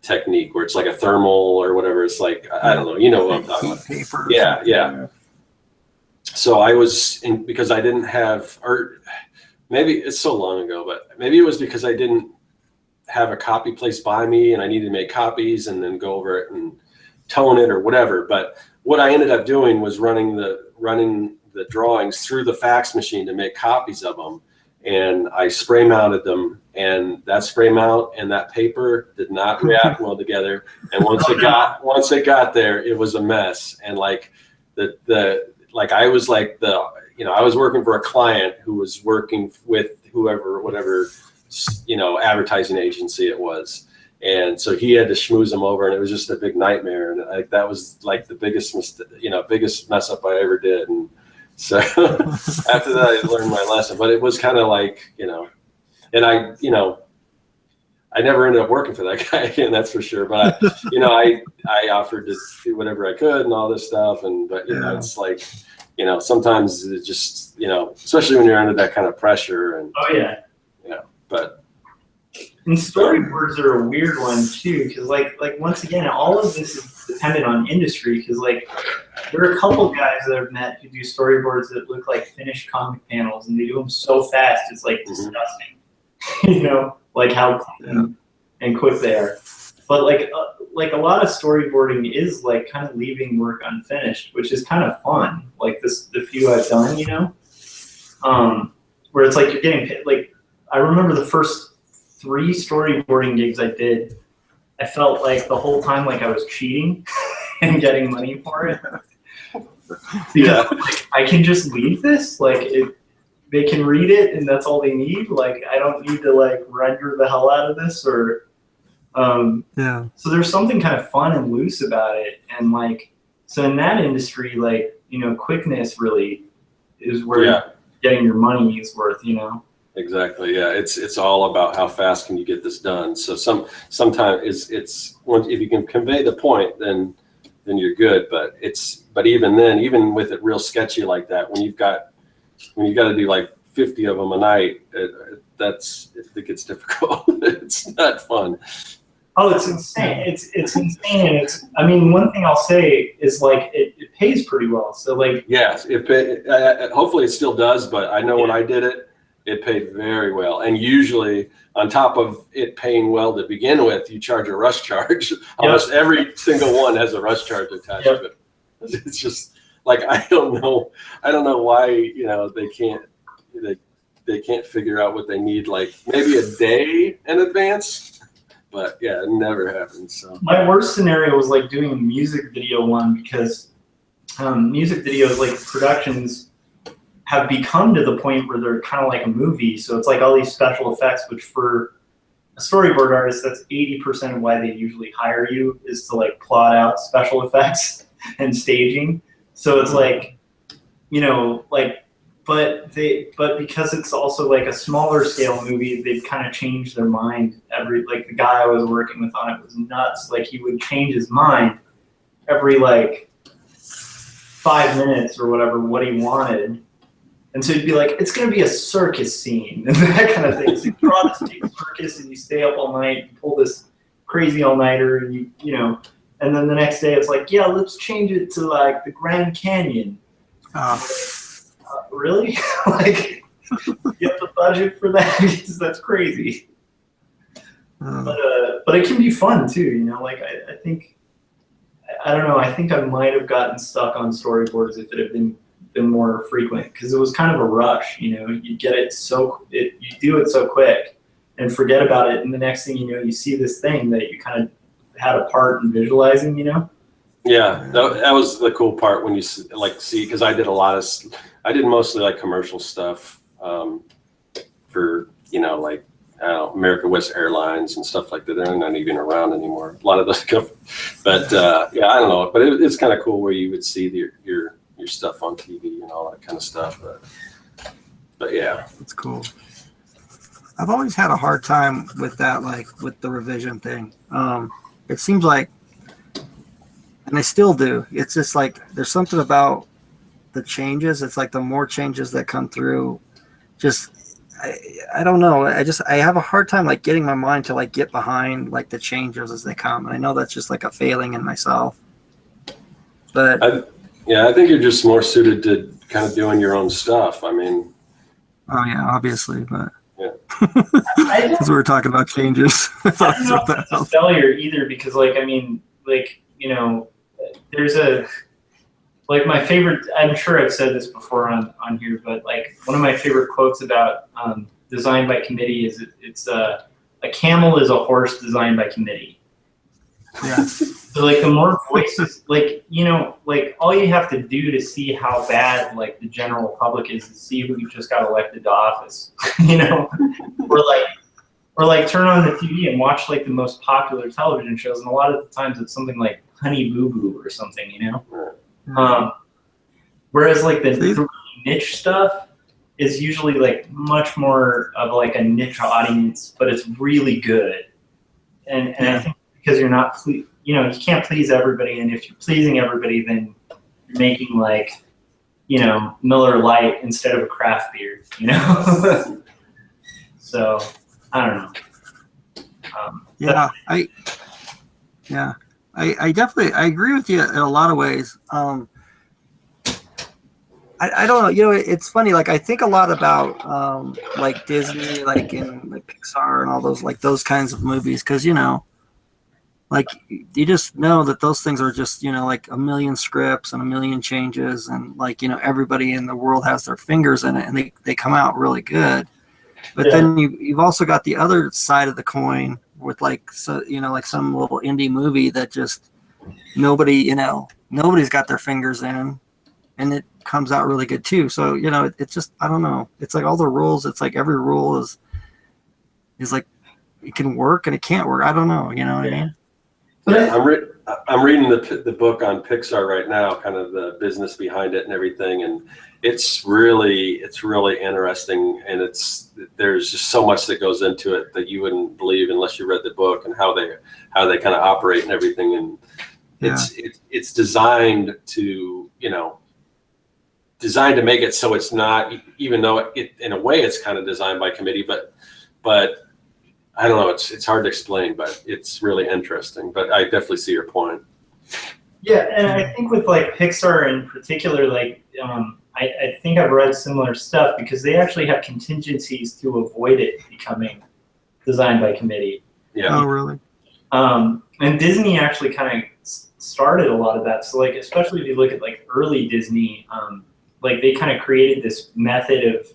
technique where it's like a thermal or whatever. It's like, I don't know, what I'm talking about. Paper. Yeah. So I was because I didn't have, or maybe it's so long ago, but maybe it was because I didn't have a copy placed by me and I needed to make copies and then go over it and tone it or whatever. But what I ended up doing was running the drawings through the fax machine to make copies of them. And I spray mounted them, and that spray mount and that paper did not react well together. And once it got there, it was a mess. And like I was like I was working for a client who was working with whatever advertising agency it was. And so he had to schmooze them over, and it was just a big nightmare. And that was like the biggest mess up I ever did. And so after that, I learned my lesson. But it was kind of like, and I never ended up working for that guy again, that's for sure. But I offered to do whatever I could and all this stuff. But it's like, sometimes it just, especially when you're under that kind of pressure. And but. And storyboards are a weird one too, because like once again, all of this is dependent on industry. Because like there are a couple guys that I've met who do storyboards that look like finished comic panels, and they do them so fast it's like disgusting. Like how clean and quick they are. But like a lot of storyboarding is like kind of leaving work unfinished, which is kind of fun. Like the few I've done, where it's like you're getting paid. Like I remember the first 3 storyboarding gigs I did, I felt like the whole time like I was cheating and getting money for it. Because like, I can just leave this, like they can read it and that's all they need. Like I don't need to like render the hell out of this or so there's something kind of fun and loose about it. And like so in that industry, like, quickness really is where getting your money is worth, Exactly. Yeah, it's all about how fast can you get this done. So sometimes it's if you can convey the point, then you're good. But even then, even with it real sketchy like that, when you got to do like 50 of them a night, it gets difficult. It's not fun. Oh, it's insane. It's insane. One thing I'll say is like it pays pretty well. So like yes, hopefully it still does. But I know when I did it. It paid very well. And usually on top of it paying well to begin with, you charge a rush charge. Almost every single one has a rush charge attached to it. It's just like, I don't know why, they can't figure out what they need, like maybe a day in advance, but yeah, it never happens. So my worst scenario was like doing a music video one, because music videos, like productions, have become to the point where they're kind of like a movie. So it's like all these special effects, which for a storyboard artist, that's 80% of why they usually hire you, is to like plot out special effects and staging. So it's like, but because it's also like a smaller scale movie, they've kind of changed their mind like the guy I was working with on it was nuts. Like he would change his mind every like 5 minutes or whatever, what he wanted. And so you'd be like, it's going to be a circus scene and that kind of thing. So you draw this big circus and you stay up all night, you pull this crazy all-nighter, and and then the next day it's like, yeah, let's change it to like the Grand Canyon. Really? Like, you have the budget for that? Because that's crazy. But it can be fun too, like I think, I don't know, I think I might have gotten stuck on storyboards if it had been more frequent, because it was kind of a rush. You get it you do it so quick, and forget about it. And the next thing you know, you see this thing that you kind of had a part in visualizing, you know? Yeah, that was the cool part when you see, because I did mostly like commercial stuff for, you know, like American West Airlines and stuff like that. They're not even around anymore. A lot of those but yeah, I don't know. But it's kind of cool where you would see your stuff on TV and all that kind of stuff. But yeah, it's cool. I've always had a hard time with that, like with the revision thing. It seems like, and I still do. It's just like there's something about the changes. It's like the more changes that come through, I don't know. I have a hard time like getting my mind to like get behind like the changes as they come. And I know that's just like a failing in myself. But I think you're just more suited to kind of doing your own stuff. I mean, oh yeah, obviously, but yeah, because we were talking about changes. I don't know if it's a failure either, because like, I mean, like, you know, there's like my favorite, I'm sure I've said this before on here, but like one of my favorite quotes about design by committee is it's a camel is a horse designed by committee. Yeah. So like the more voices, like, you know, like all you have to do to see how bad like the general public is see who just got elected to office, you know, or like turn on the TV and watch like the most popular television shows, and a lot of the times it's something like Honey Boo Boo or something, you know. Whereas like the niche stuff is usually like much more of like a niche audience, but it's really good. And I think because you're not, you know, you can't please everybody, and if you're pleasing everybody, then you're making like, you know, Miller Lite instead of a craft beer, you know. So I don't know. I definitely agree with you in a lot of ways. I don't know. You know, it's funny. Like I think a lot about like Disney, like in like Pixar and all those like those kinds of movies, because you know, like you just know that those things are just, you know, like a million scripts and a million changes, and like, you know, everybody in the world has their fingers in it, and they come out really good. But then you've also got the other side of the coin with like, so you know, like some little indie movie that just nobody's got their fingers in, and it comes out really good too. So, you know, it's just, I don't know. It's like all the rules. It's like every rule is like, it can work and it can't work. I don't know. You know what I mean? Yeah, I'm reading the book on Pixar right now, kind of the business behind it and everything. And it's really interesting. And there's just so much that goes into it that you wouldn't believe unless you read the book, and how they kind of operate and everything. And it's designed to, you know, designed to make it so it's not, even though it in a way it's kind of designed by committee, but I don't know, it's hard to explain, but it's really interesting. But I definitely see your point. Yeah, and I think with like Pixar in particular, like I think I've read similar stuff because they actually have contingencies to avoid it becoming designed by committee. Yeah. Oh, really? And Disney actually kind of started a lot of that. So like, especially if you look at like early Disney, like they kind of created this method of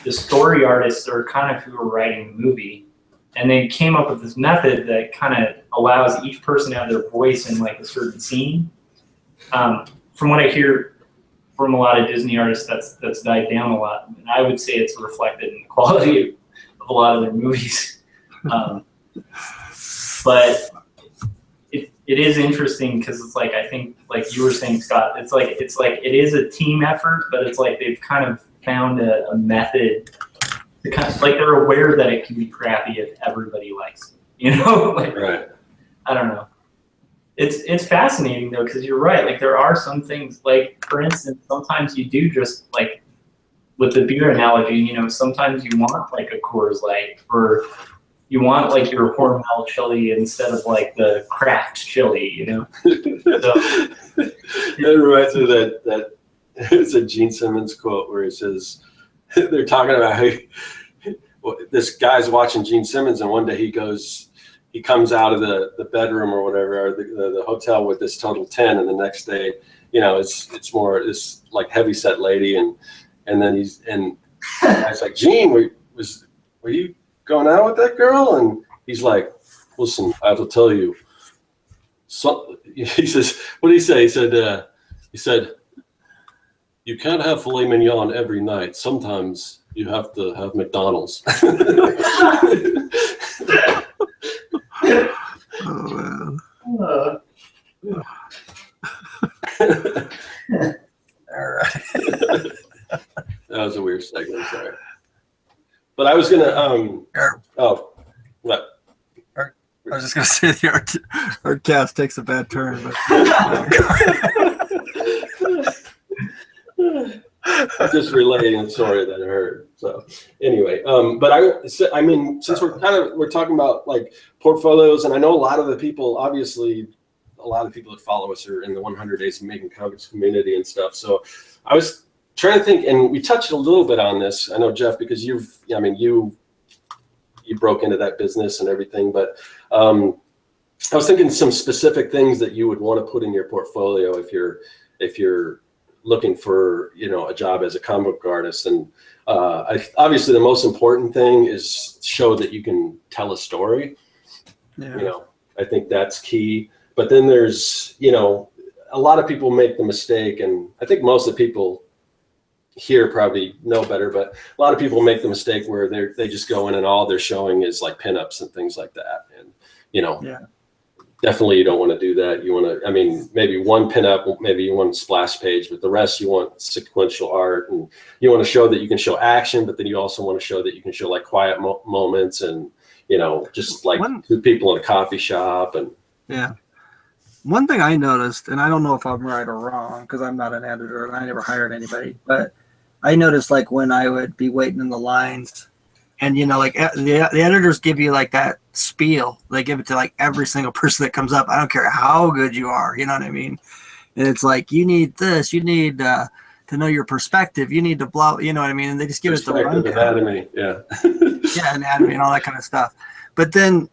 the story artists are kind of who are writing the movie, and they came up with this method that kind of allows each person to have their voice in like a certain scene. From what I hear from a lot of Disney artists, that's died down a lot, and I would say it's reflected in the quality of a lot of their movies. But it is interesting because it's like, I think like you were saying, Scott, it's like it is a team effort, but it's like they've kind of found a method to kind of, like, they're aware that it can be crappy if everybody likes it, you know? Like, Right. I don't know. It's fascinating though, because you're right. Like there are some things, like for instance, sometimes you do just like with the beer analogy, you know, sometimes you want like a Coors Light, or you want like your Hormel chili instead of like the craft chili, you know? So, that reminds me of that it's a Gene Simmons quote where he says, they're talking about how this guy's watching Gene Simmons, and one day he comes out of the bedroom or whatever, or the hotel with this total 10, and the next day, you know, it's more this like heavy set lady, and then I was like, Gene, were you going out with that girl? And he's like, listen, I have to tell you. So he says, what did he say? He said, you can't have filet mignon every night. Sometimes you have to have McDonald's. Oh, all right. That was a weird segment, sorry. But I was gonna what? I was just gonna say the Artcast takes a bad turn, but just relating the story that I heard. So anyway, but I mean, since we're talking about like portfolios, and I know a lot of the people, obviously, a lot of people that follow us are in the 100 Days of Making Comics community and stuff. So I was trying to think, and we touched a little bit on this. I know, Jeff, because you broke into that business and everything, but I was thinking some specific things that you would want to put in your portfolio if you're looking for, a job as a comic book artist. And obviously the most important thing is show that you can tell a story. yeah. I think that's key. But then there's, a lot of people make the mistake, and I think most of the people here probably know better, but a lot of people make the mistake where they just go in and all they're showing is like pinups and things like that. And, definitely you don't want to do that. You want to, maybe one pinup, maybe one splash page, but the rest you want sequential art, and you want to show that you can show action, but then you also want to show that you can show like quiet moments and, just like two people in a coffee shop. And yeah. One thing I noticed, and I don't know if I'm right or wrong because I'm not an editor and I never hired anybody, but I noticed like when I would be waiting in the lines and, like the editors give you like that spiel. They give it to like every single person that comes up. I don't care how good you are. You know what I mean? And it's like, you need this, you need to know your perspective. You need to blow, you know what I mean? And they just give us the rundown. Anatomy, yeah. Yeah, anatomy and all that kind of stuff. But then,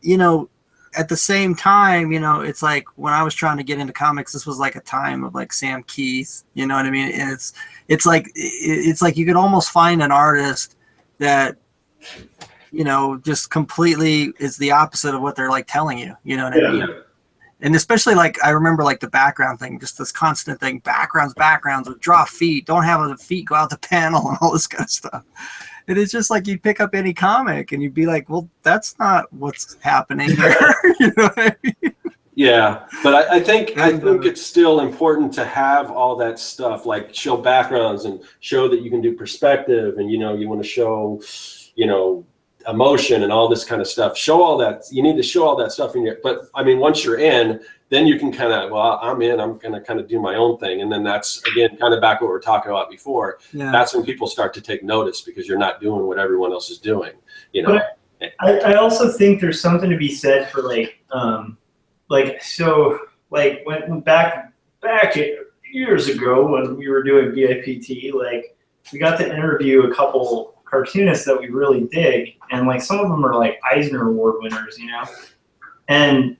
at the same time, it's like when I was trying to get into comics, this was like a time of like Sam Keith, you know what I mean? And it's like you could almost find an artist that, just completely is the opposite of what they're like telling you, you know what I mean? And especially like, I remember like the background thing, just this constant thing, backgrounds, or draw feet, don't have the feet go out the panel and all this kind of stuff. And it's just like you pick up any comic and you'd be like, well, that's not what's happening here. You know what I mean? Yeah, but I think it's still important to have all that stuff, like show backgrounds and show that you can do perspective, and you want to show, emotion and all this kind of stuff. Show all that. You need to show all that stuff in your. But I mean, once you're in, then you can kind of, well, I'm in. I'm going to kind of do my own thing, and then that's again kind of back what we were talking about before. Yeah. That's when people start to take notice because you're not doing what everyone else is doing. But I also think there's something to be said for when back years ago when we were doing BIPT, like we got to interview a couple cartoonists that we really dig, and like some of them are like Eisner Award winners, and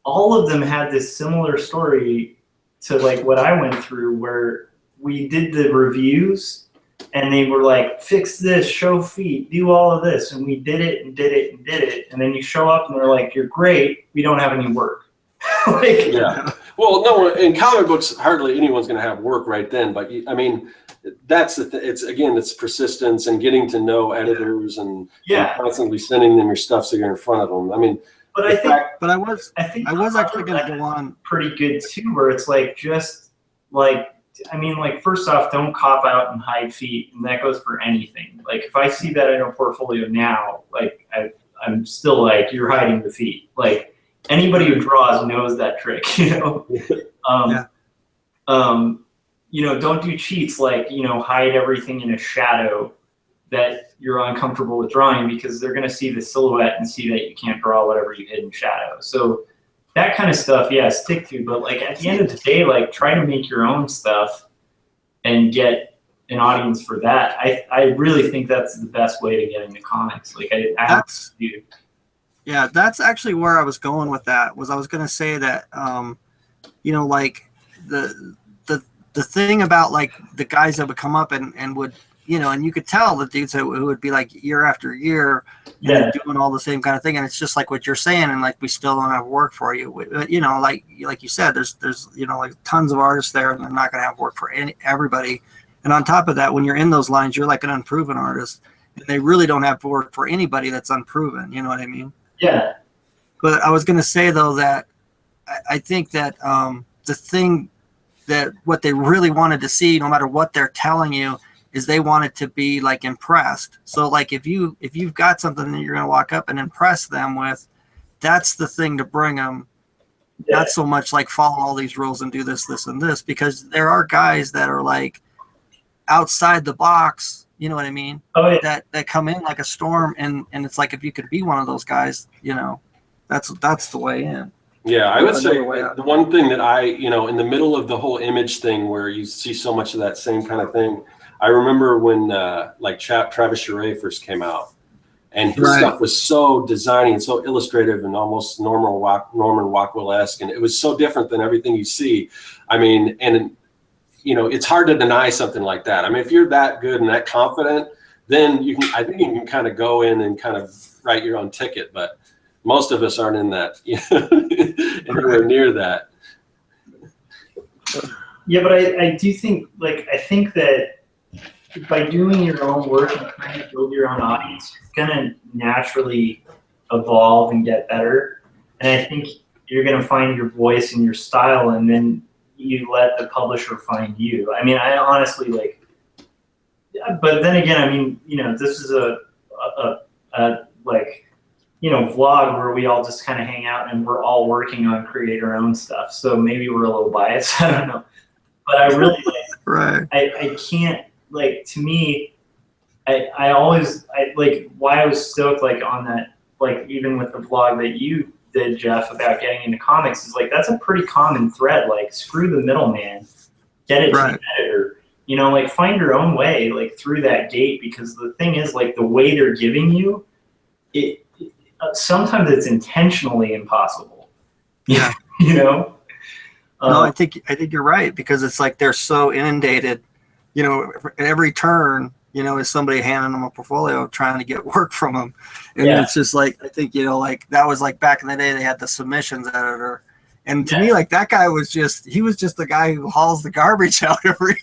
all of them had this similar story to like what I went through, where we did the reviews and they were like, fix this, show feet, do all of this, and we did it, and then you show up and they're like, you're great, we don't have any work. Yeah. Well, no, in comic books, hardly anyone's going to have work right then. But I mean, that's it's persistence and getting to know editors and constantly sending them your stuff so you're in front of them. I mean, but I was actually going to go on pretty good too, where it's like just like, I mean, like first off, don't cop out and hide feet, and that goes for anything. Like if I see that in a portfolio now, like I'm still like, you're hiding the feet. Like anybody who draws knows that trick, don't do cheats like, hide everything in a shadow that you're uncomfortable with drawing, because they're going to see the silhouette and see that you can't draw whatever you hid in shadow. So that kind of stuff, stick to. But like at the end of the day, like try to make your own stuff and get an audience for that. I really think that's the best way to get into comics. Like I have to do. Yeah, that's actually where I was going with that. I was going to say that, like the thing about like the guys that would come up and would you know, and you could tell the dudes who would be like year after year, doing all the same kind of thing, and it's just like what you're saying, and like we still don't have work for you. You know, like you said, there's you know, like tons of artists there, and they're not going to have work for everybody. And on top of that, when you're in those lines, you're like an unproven artist, and they really don't have work for anybody that's unproven. You know what I mean? Yeah. But I was going to say though that I think that the thing that what they really wanted to see, no matter what they're telling you, is they wanted to be like impressed. So like if you've got something that you're going to walk up and impress them with, that's the thing to bring them. Yeah. Not so much like follow all these rules and do this, this, and this, because there are guys that are like outside the box. You know what I mean? Oh, yeah. That come in like a storm, and it's like if you could be one of those guys, you know, that's the way in. Yeah, I would say the one thing that you know, in the middle of the whole image thing where you see so much of that same kind of thing, I remember when like Travis Charest first came out, and his stuff was so designing and so illustrative and almost Norman Rockwell-esque, and it was so different than everything you see. I mean, and you know, it's hard to deny something like that. I mean, if you're that good and that confident, then I think you can kind of go in and kind of write your own ticket, but most of us aren't in that, you know, anywhere near that. Yeah, but I do think, like, I think that by doing your own work and trying to build your own audience, you're gonna naturally evolve and get better. And I think you're gonna find your voice and your style, and then you let the publisher find you. I mean, I honestly but then again, I mean, you know, this is a like, you know, vlog where we all just kind of hang out and we're all working on create our own stuff. So maybe we're a little biased. I don't know. But I really I can't, like, to me, I always like why I was stoked like on that, like even with the vlog that you did, Jeff, about getting into comics, is like that's a pretty common thread. Like, screw the middleman, get it to the editor. You know, like find your own way, like through that gate, because the thing is, like, the way they're giving you it sometimes it's intentionally impossible. Yeah. You know? No, I think you're right, because it's like they're so inundated, you know, at every turn, you know, is somebody handing them a portfolio trying to get work from them. And it's just like, I think, you know, like that was like back in the day, they had the submissions editor. And to me, like, that guy was just the guy who hauls the garbage out every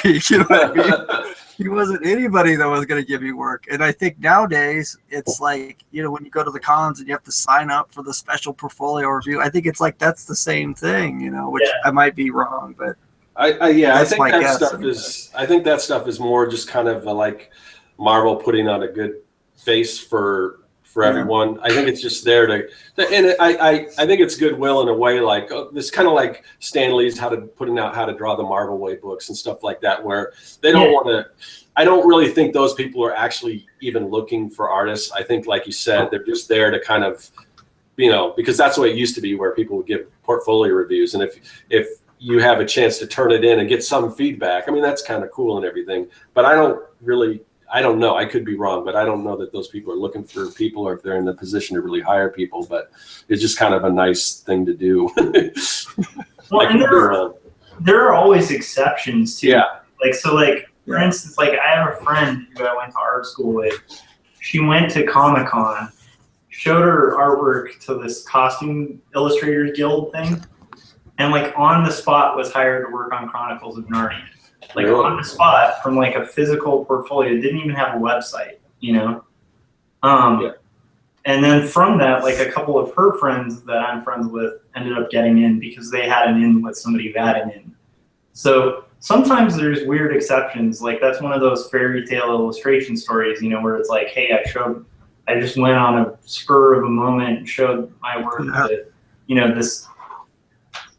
week. You know what I mean? He wasn't anybody that was going to give you work. And I think nowadays it's like, you know, when you go to the cons and you have to sign up for the special portfolio review, I think it's like that's the same thing, you know, which I might be wrong, but I think that stuff is more just kind of like Marvel putting on a good face for everyone. I think it's just there and I think it's goodwill in a way, like this kind of like Stan Lee's putting out how to draw the Marvel way books and stuff like that, where they don't want to. I don't really think those people are actually even looking for artists. I think, like you said, they're just there to kind of, you know, because that's the way it used to be, where people would give portfolio reviews, and if you have a chance to turn it in and get some feedback, I mean, that's kind of cool and everything. But I don't know. I could be wrong, but I don't know that those people are looking for people, or if they're in the position to really hire people. But it's just kind of a nice thing to do. Well, and there are always exceptions too. Yeah. Like, so, like, for instance, like I have a friend who I went to art school with. She went to Comic-Con, showed her artwork to this costume illustrators guild thing, and like on the spot was hired to work on Chronicles of Narnia. Like on the spot, from like a physical portfolio. It didn't even have a website, you know? And then from that, like a couple of her friends that I'm friends with ended up getting in because they had an in with somebody who had an in. So sometimes there's weird exceptions. Like that's one of those fairy tale illustration stories, you know, where it's like, hey, I just went on a spur of a moment and showed my work to, you know, this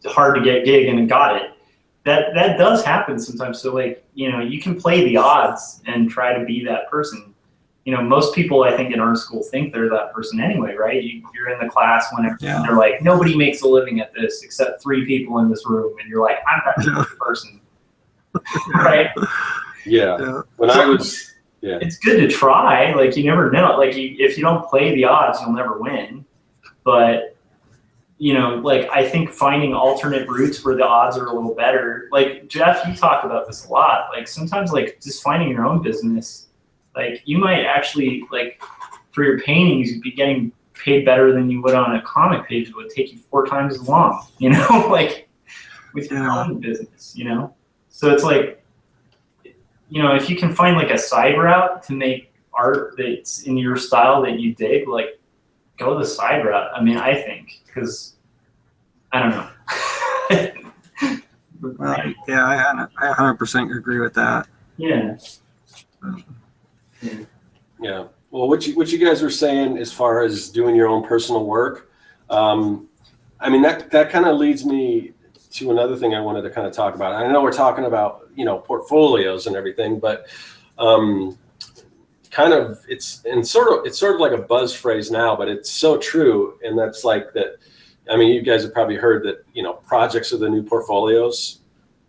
hard to get gig and got it. That does happen sometimes. So, like, you know, you can play the odds and try to be that person. You know, most people, I think, in our school think they're that person anyway, right? You're in the class when they're like, nobody makes a living at this except 3 people in this room. And you're like, I'm that person. Right? Yeah. It's good to try. Like, you never know. Like, if you don't play the odds, you'll never win. But you know, like I think finding alternate routes where the odds are a little better. Like Jeff, you talk about this a lot. Like sometimes like just finding your own business, like you might actually like for your paintings, you'd be getting paid better than you would on a comic page. It would take you 4 times as long, you know, like with your own business, you know? So it's like, you know, if you can find like a side route to make art that's in your style that you dig, like go the side route. I mean, I think, because I don't know. Well, yeah, I 100% agree with that. Yeah. Yeah. Well, what you guys were saying as far as doing your own personal work, I mean, that kind of leads me to another thing I wanted to kind of talk about. I know we're talking about, you know, portfolios and everything, but kind of it's sort of like a buzz phrase now, but it's so true. And that's like that. I mean, you guys have probably heard that, you know, projects are the new portfolios.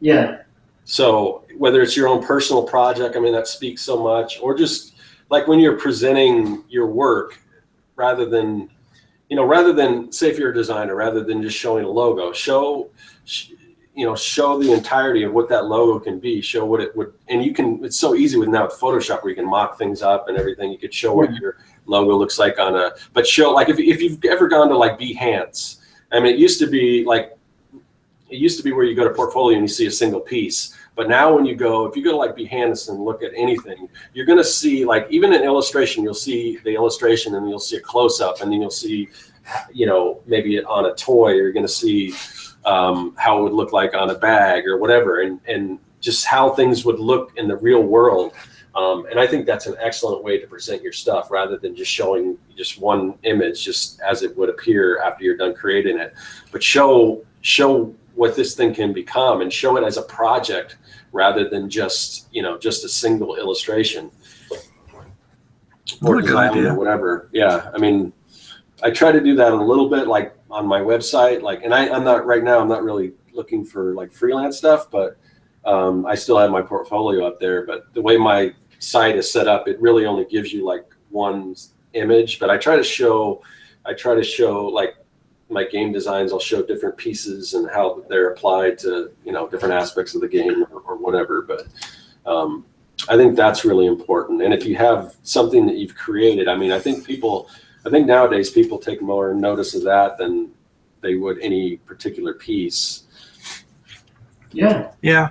Yeah. So whether it's your own personal project, I mean, that speaks so much, or just like when you're presenting your work, rather than say if you're a designer, rather than just showing a logo, show the entirety of what that logo can be, show what it would, and it's so easy with Photoshop where you can mock things up and everything. You could show what your logo looks like but show, like if you've ever gone to like Behance, I mean, it used to be where you go to portfolio and you see a single piece. But now if you go to like Behance and look at anything, you're going to see, like, even an illustration, you'll see the illustration and you'll see a close up, and then you'll see, you know, maybe on a toy, you're going to see how it would look like on a bag or whatever, and just how things would look in the real world. And I think that's an excellent way to present your stuff, rather than just showing just one image just as it would appear after you're done creating it. But show what this thing can become, and show it as a project rather than just a single illustration or design or whatever. Yeah, I mean, I try to do that a little bit, like on my website, like, and I'm not really looking for like freelance stuff, but I still have my portfolio up there. But the way my site is set up, it really only gives you like one image. But I try to show like my game designs. I'll show different pieces and how they're applied to, you know, different aspects of the game or whatever. But I think that's really important. And if you have something that you've created, I mean, I think nowadays people take more notice of that than they would any particular piece. Yeah. Yeah.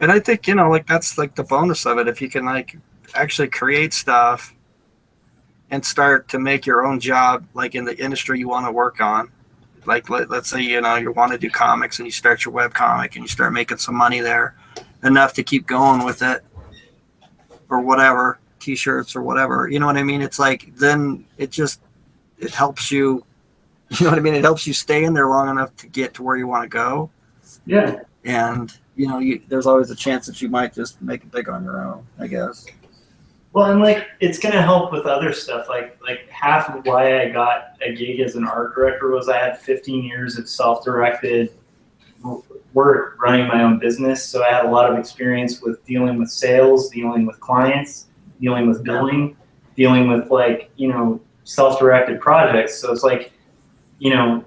And I think, you know, like that's like the bonus of it. If you can like actually create stuff and start to make your own job, like in the industry you want to work on, like let's say, you know, you want to do comics and you start your web comic and you start making some money there, enough to keep going with it or whatever, t-shirts or whatever, you know what I mean? It's like, then it helps you, you know what I mean? It helps you stay in there long enough to get to where you want to go. Yeah. And, you know, there's always a chance that you might just make it big on your own, I guess. Well, and like it's gonna help with other stuff. Like half of why I got a gig as an art director was I had 15 years of self-directed work running my own business. So I had a lot of experience with dealing with sales, dealing with clients, dealing with billing, dealing with like, you know, self-directed projects. So it's like, you know,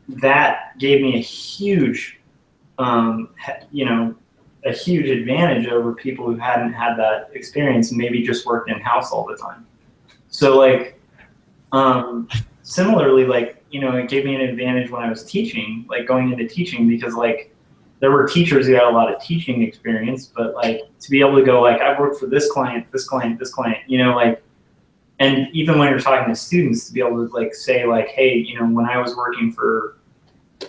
that gave me a huge, you know, a huge advantage over people who hadn't had that experience and maybe just worked in-house all the time. So like, similarly, like, you know, it gave me an advantage when I was teaching, like going into teaching, because like there were teachers who had a lot of teaching experience, but like to be able to go like, I've worked for this client, you know, like, and even when you're talking to students, to be able to like say like, hey, you know, when I was working for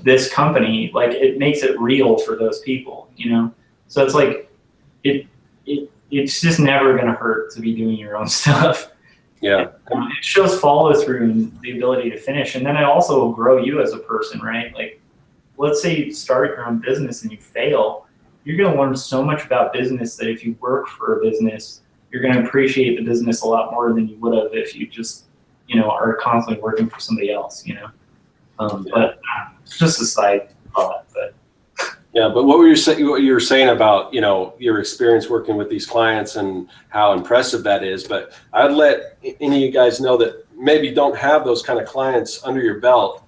this company, like it makes it real for those people, you know? So it's like, it's just never going to hurt to be doing your own stuff. Yeah. It shows follow through and the ability to finish. And then it also will grow you as a person, right? Like, let's say you start your own business and you fail, you're going to learn so much about business that if you work for a business, you're going to appreciate the business a lot more than you would have if you just, you know, are constantly working for somebody else, you know? But it's just a side thought, but. Yeah, but what you were saying about, you know, your experience working with these clients and how impressive that is, but I'd let any of you guys know that maybe don't have those kind of clients under your belt.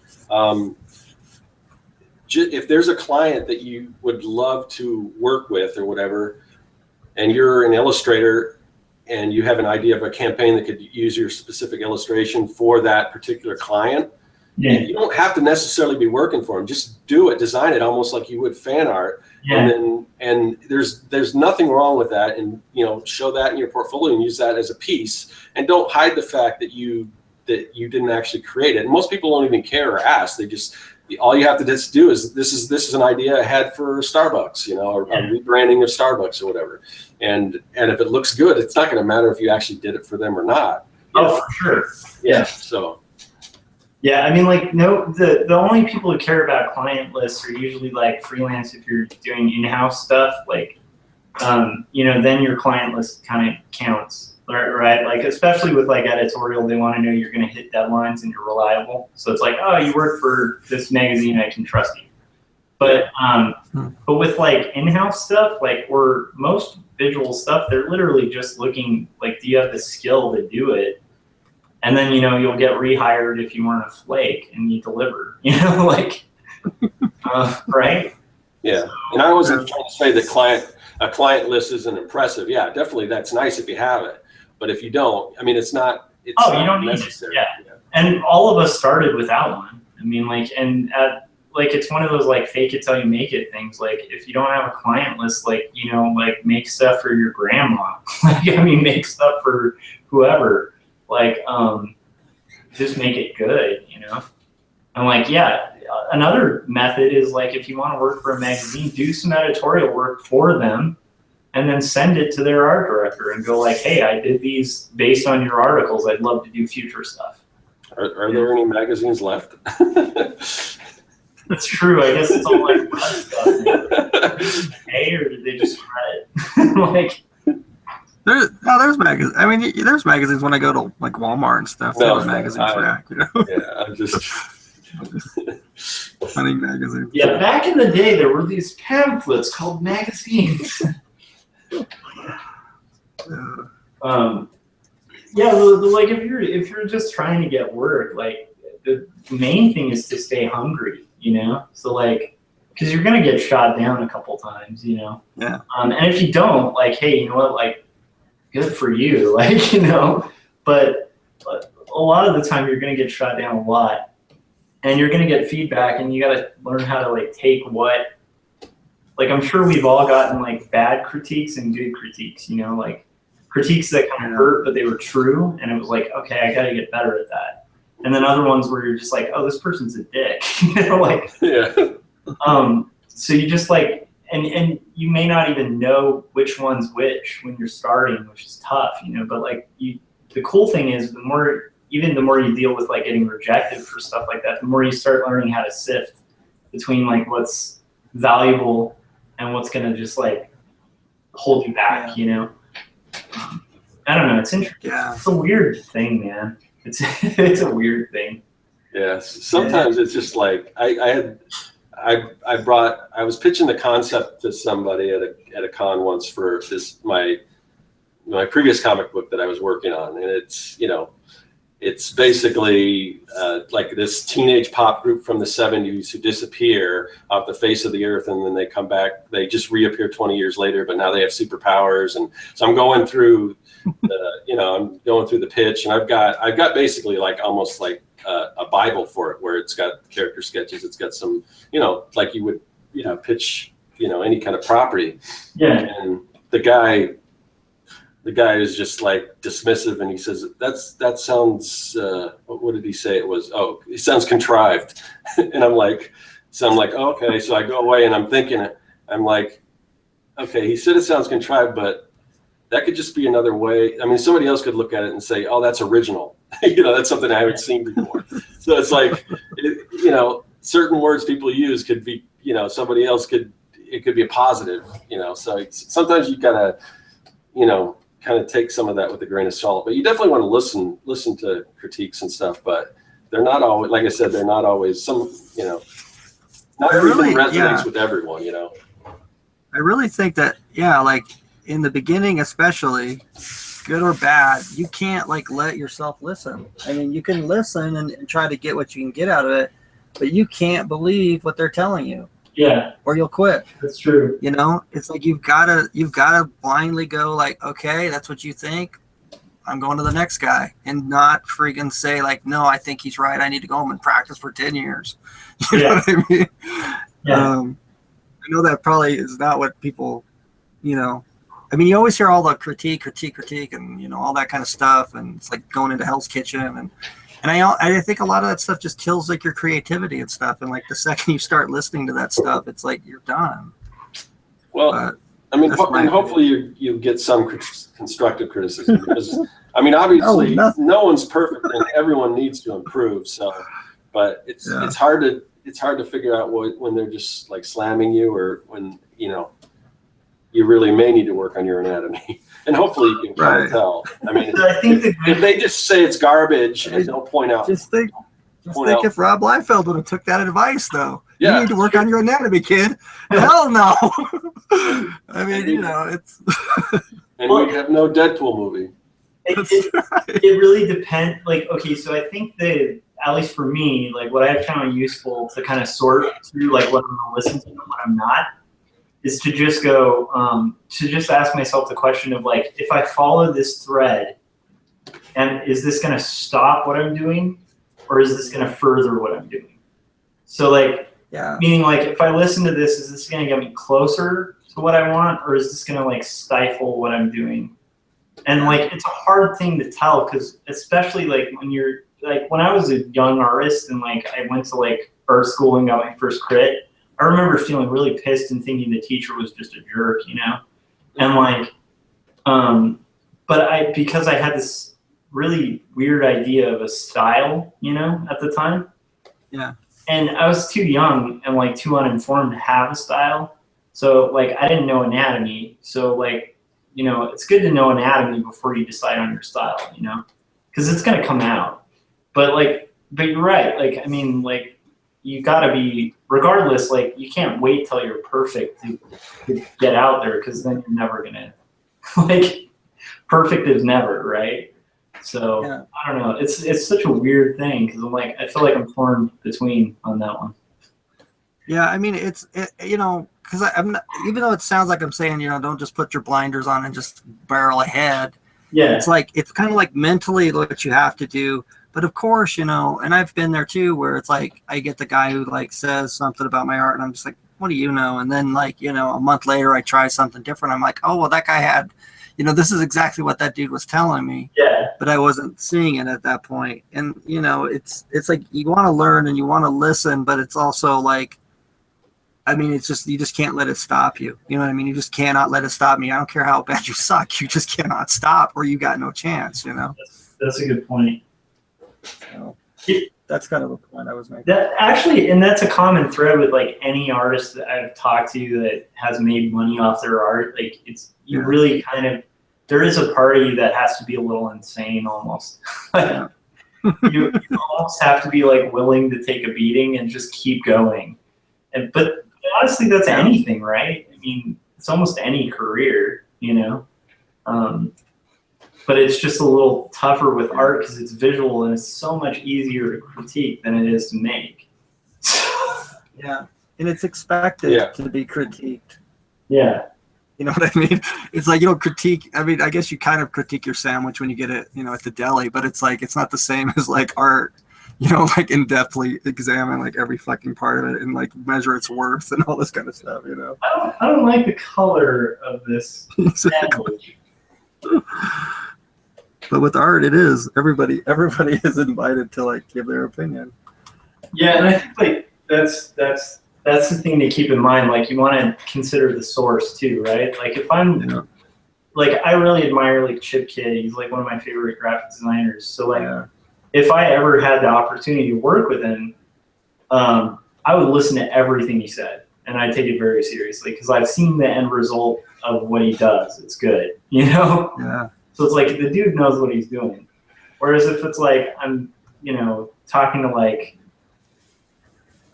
If there's a client that you would love to work with or whatever, and you're an illustrator and you have an idea of a campaign that could use your specific illustration for that particular client, you don't have to necessarily be working for them. Just do it, design it almost like you would fan art. And there's nothing wrong with that. And, show that in your portfolio and use that as a piece, and don't hide the fact that you didn't actually create it. And most people don't even care or ask. They just, all you have to just do is, this is an idea I had for Starbucks, or a rebranding of Starbucks or whatever. And if it looks good, it's not going to matter if you actually did it for them or not. Oh, for sure. Yeah. So. Yeah, I mean, the only people who care about client lists are usually like freelance. If you're doing in-house stuff, then your client list kind of counts, right? Like, especially with like editorial, they want to know you're going to hit deadlines and you're reliable. So it's like, oh, you work for this magazine, I can trust you. But with like in-house stuff, or most visual stuff, they're literally just looking like, do you have the skill to do it? And then, you'll get rehired if you weren't a flake and you deliver, right? Yeah. So, and I wasn't trying to say that a client list isn't impressive. Yeah, definitely. That's nice if you have it. But if you don't, I mean, it's not you don't necessary. Need it. Yeah. And all of us started without one. I mean, it's one of those fake it till you make it things. Like, if you don't have a client list, make stuff for your grandma. Make stuff for whoever. Just make it good, And another method is if you want to work for a magazine, do some editorial work for them and then send it to their art director and go hey, I did these based on your articles. I'd love to do future stuff. Are there any magazines left? That's true. I guess it's all web stuff. Hey, or did they just try it? There's magazines. I mean, there's magazines when I go to Walmart and stuff. There's magazines for that. Yeah, I'm just hunting magazines. Yeah, back in the day, there were these pamphlets called magazines. If you're just trying to get work, the main thing is to stay hungry. So because you're gonna get shot down a couple times. Yeah. And if you don't, hey, you know what, good for you, but a lot of the time you're going to get shot down a lot, and you're going to get feedback, and you got to learn how to take what, I'm sure we've all gotten bad critiques and good critiques, critiques that kind of hurt, but they were true, and it was okay, I got to get better at that. And then other ones where you're just oh, this person's a dick, Yeah. So you just and you may not even know which one's which when you're starting, which is tough, but the cool thing is the more you deal with getting rejected for stuff like that, the more you start learning how to sift between what's valuable and what's going to just hold you back, I don't know. It's interesting. Yeah. It's a weird thing, man. It's a weird thing. Yeah. Sometimes it's just I was pitching the concept to somebody at a con once for my previous comic book that I was working on, and it's basically this teenage pop group from the 70s who disappear off the face of the earth, and then they come back. They just reappear 20 years later, but now they have superpowers. And so I'm going through the pitch, and I've got basically almost a Bible for it, where it's got character sketches. It's got some, like you would, pitch, any kind of property. Yeah. And the guy is just dismissive, and he says, that sounds, what did he say it was? Oh, it sounds contrived. And I'm like, oh, okay. So I go away and I'm thinking, okay, he said it sounds contrived, but that could just be another way. I mean, somebody else could look at it and say, oh, that's original. That's something I haven't seen before. So it's certain words people use could be, somebody else it could be a positive, so sometimes you gotta, kind of take some of that with a grain of salt, but you definitely want to listen to critiques and stuff, but they're not always, like I said, they're not always not everything resonates with everyone, I really think that, in the beginning, especially, good or bad, you can't let yourself listen. I mean, you can listen and try to get what you can get out of it, but you can't believe what they're telling you. Yeah, Or you'll quit. that's true. You know, it's like you've gotta blindly go like, okay, that's what you think. I'm going to the next guy, and not freaking say like, no, I think he's right. I need to go home and practice for 10 years. You know what I mean? Yeah. I know that probably is not what people, you know. I mean, you always hear all the critique, and you know all that kind of stuff, and it's like going into Hell's Kitchen, and I think a lot of that stuff just kills like your creativity and stuff. And like the second you start listening to that stuff, it's like you're done. Well, But I mean, that's my and hopefully you get some constructive criticism because, I mean, obviously no one's perfect and everyone needs to improve. So, but it's hard to figure out when they're just like slamming you, or when, you know, you really may need to work on your anatomy. And hopefully you can kind of tell. I mean, I think if they just say it's garbage and don't point out. Just think if Rob Liefeld would have took that advice, though. Yeah, you need to work on your anatomy, kid. Hell no. I mean, you know, it's. And we'd have no Deadpool movie. It really depends. Like, okay, so I think that, at least for me, like what I've found useful to kind of sort through like what I'm going to listen to and what I'm not, is to just go, to just ask myself the question of like, if I follow this thread, and is this going to stop what I'm doing, or is this going to further what I'm doing? So like, meaning like, if I listen to this, is this going to get me closer to what I want, or is this going to like stifle what I'm doing? And like, it's a hard thing to tell, because especially like when you're like, when I was a young artist and like I went to like art school and got my first crit, I remember feeling really pissed and thinking the teacher was just a jerk, you know? And like, but because I had this really weird idea of a style, you know, at the time. Yeah. And I was too young and like too uninformed to have a style. So like, I didn't know anatomy. So like, you know, it's good to know anatomy before you decide on your style, you know, because it's going to come out. But you're right. Like, I mean, like, you got to be, regardless, like, you can't wait till you're perfect to get out there, because then you're never going to, like, perfect is never, right? So, I don't know. It's such a weird thing, because I'm like, I feel like I'm torn between on that one. Yeah, I mean, you know, because I'm not, even though it sounds like I'm saying, you know, don't just put your blinders on and just barrel ahead. Yeah. It's like, it's kind of like mentally what you have to do. But of course, you know, and I've been there too, where it's like, I get the guy who like says something about my art and I'm just like, what do you know? And then like, you know, a month later I try something different. I'm like, oh, well, that guy had, you know, this is exactly what that dude was telling me. Yeah. But I wasn't seeing it at that point. And, you know, it's like, you want to learn and you want to listen, but it's also like, I mean, it's just, you just can't let it stop you. You know what I mean? You just cannot let it stop me. I don't care how bad you suck. You just cannot stop, or you got no chance, you know? That's a good point. So, that's kind of the point I was making. That actually, and that's a common thread with like any artist that I've talked to that has made money off their art. Like, it's, you really kind of, there is a party that has to be a little insane almost. you almost have to be like willing to take a beating and just keep going. But honestly, that's anything, right? I mean, it's almost any career, you know? But it's just a little tougher with art because it's visual and it's so much easier to critique than it is to make. Yeah, and it's expected to be critiqued. Yeah. You know what I mean? It's like, you don't critique, I mean, I guess you kind of critique your sandwich when you get it, you know, at the deli, but it's like, it's not the same as like art. You know, like in-depthly examine like every fucking part of it and like measure its worth and all this kind of stuff, you know. I don't like the color of this sandwich. But with art, it is. Everybody is invited to like give their opinion. Yeah, and I think like that's the thing to keep in mind. Like, you want to consider the source too, right? Like, if I'm like, I really admire like Chip Kidd. He's like one of my favorite graphic designers. So like, if I ever had the opportunity to work with him, I would listen to everything he said, and I take it very seriously because I've seen the end result of what he does. It's good, you know? Yeah. So it's like the dude knows what he's doing. Whereas if it's like I'm, you know, talking to like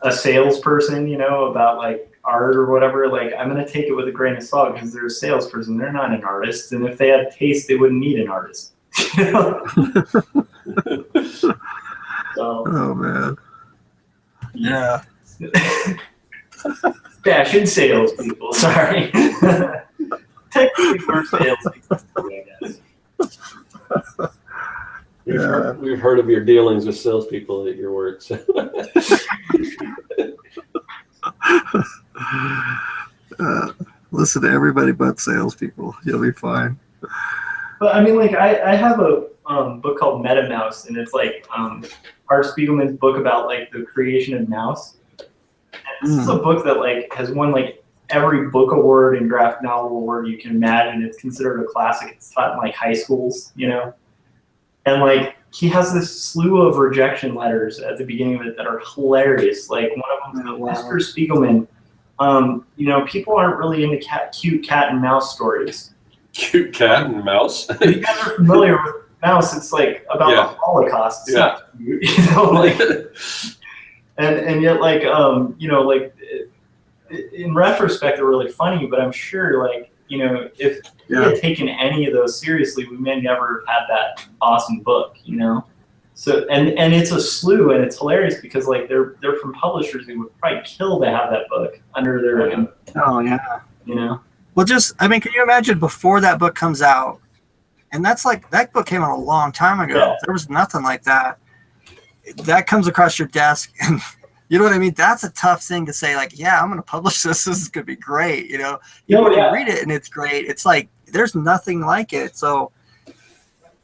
a salesperson, you know, about like art or whatever, like I'm going to take it with a grain of salt because they're a salesperson. They're not an artist. And if they had taste, they wouldn't need an artist. You know? So, oh man. Yeah. Fashion salespeople. Sorry. Technically, we're salespeople, I guess. We've heard of your dealings with salespeople at your work. So. Listen to everybody but salespeople. You'll be fine. But I mean, like, I have a book called Meta Mouse, and it's like Art Spiegelman's book about like the creation of mouse. And this is a book that like has won like every book award and graphic novel award you can imagine. It's considered a classic. It's taught in like high schools, you know. And like he has this slew of rejection letters at the beginning of it that are hilarious. Like one of them, Mr. Spiegelman. You know, people aren't really into cute cat and mouse stories. Cute cat and mouse. If you guys are familiar with mouse, it's like about the Holocaust. It's not cute, you know, like, and yet, like, you know, like, in retrospect, they're really funny. But I'm sure, like, you know, if we had taken any of those seriously, we may never have had that awesome book, you know. So and it's a slew, and it's hilarious because like they're from publishers who would probably kill to have that book under their Oh yeah. You know. Well, just I mean, can you imagine before that book comes out, and that's like that book came out a long time ago. Yeah. There was nothing like that. That comes across your desk, and you know what I mean. That's a tough thing to say. Like, yeah, I'm going to publish this. This is going to be great. You know, you can read it, and it's great. It's like there's nothing like it. So,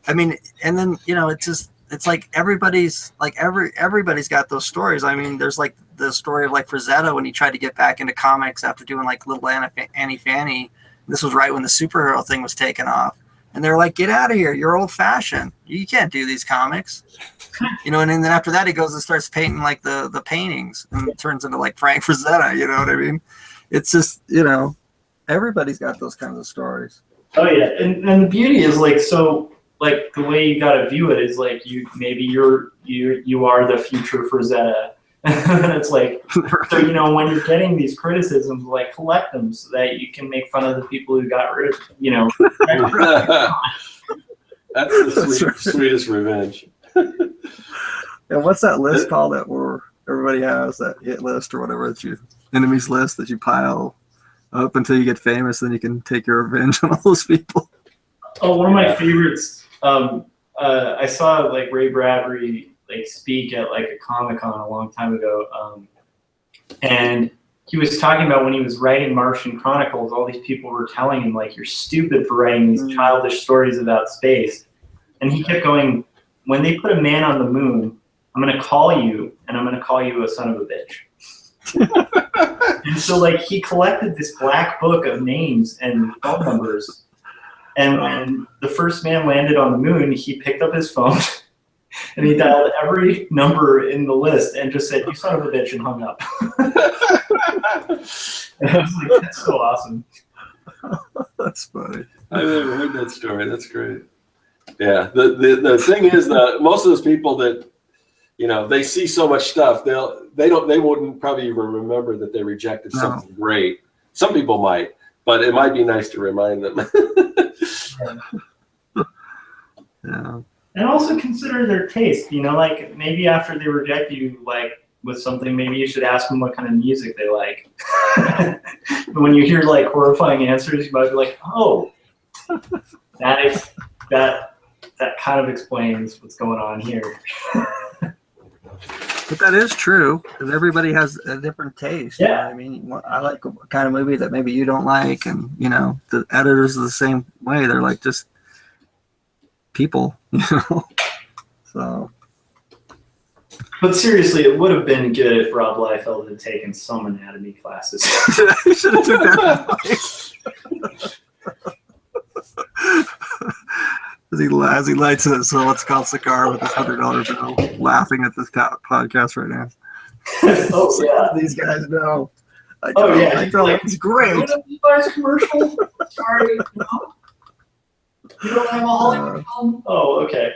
I mean, and then you know, it's just. It's like everybody's got those stories. I mean, there's like the story of like Frazetta when he tried to get back into comics after doing like Little Annie Fanny. This was right when the superhero thing was taken off, and they're like, "Get out of here! You're old fashioned. You can't do these comics." You know, and then after that, he goes and starts painting like the paintings, and it turns into like Frank Frazetta. You know what I mean? It's just, you know, everybody's got those kinds of stories. Oh yeah, and the beauty is like so. Like the way you gotta view it is like you are the future Frazetta. It's like so you know when you're getting these criticisms, like collect them so that you can make fun of the people who got rid of you know. That's the sweetest revenge. And what's that list called that where everybody has that hit list or whatever that you enemies list that you pile up until you get famous, then you can take your revenge on all those people. Oh, one of my favorites. I saw like Ray Bradbury like speak at like a Comic-Con a long time ago, and he was talking about when he was writing Martian Chronicles, all these people were telling him like, "You're stupid for writing these childish stories about space," and he kept going, "When they put a man on the moon, I'm going to call you, and I'm going to call you a son of a bitch." And so like he collected this black book of names and phone numbers. And when the first man landed on the moon, he picked up his phone and he dialed every number in the list and just said, "You son of a bitch," and hung up. And I was like, that's so awesome. That's funny. I've never heard that story. That's great. Yeah. The thing is that most of those people that, you know, they see so much stuff, they wouldn't probably even remember that they rejected something great. Some people might, but it might be nice to remind them. Yeah. And also consider their taste, you know, like maybe after they reject you, like with something, maybe you should ask them what kind of music they like. When you hear like horrifying answers, you might be like, "Oh, that kind of explains what's going on here." But that is true because everybody has a different taste. Yeah. You know what I mean, I like a kind of movie that maybe you don't like, and you know the editors are the same way. They're like just people, you know. So. But seriously, it would have been good if Rob Liefeld had taken some anatomy classes. He should have took that advice. As he lights his what's called cigar with his $100 bill, laughing at this podcast right now. Oh yeah, these guys know. I like, it's great. You know, you guys commercial? Sorry, no? You don't have a Hollywood film? Oh, okay.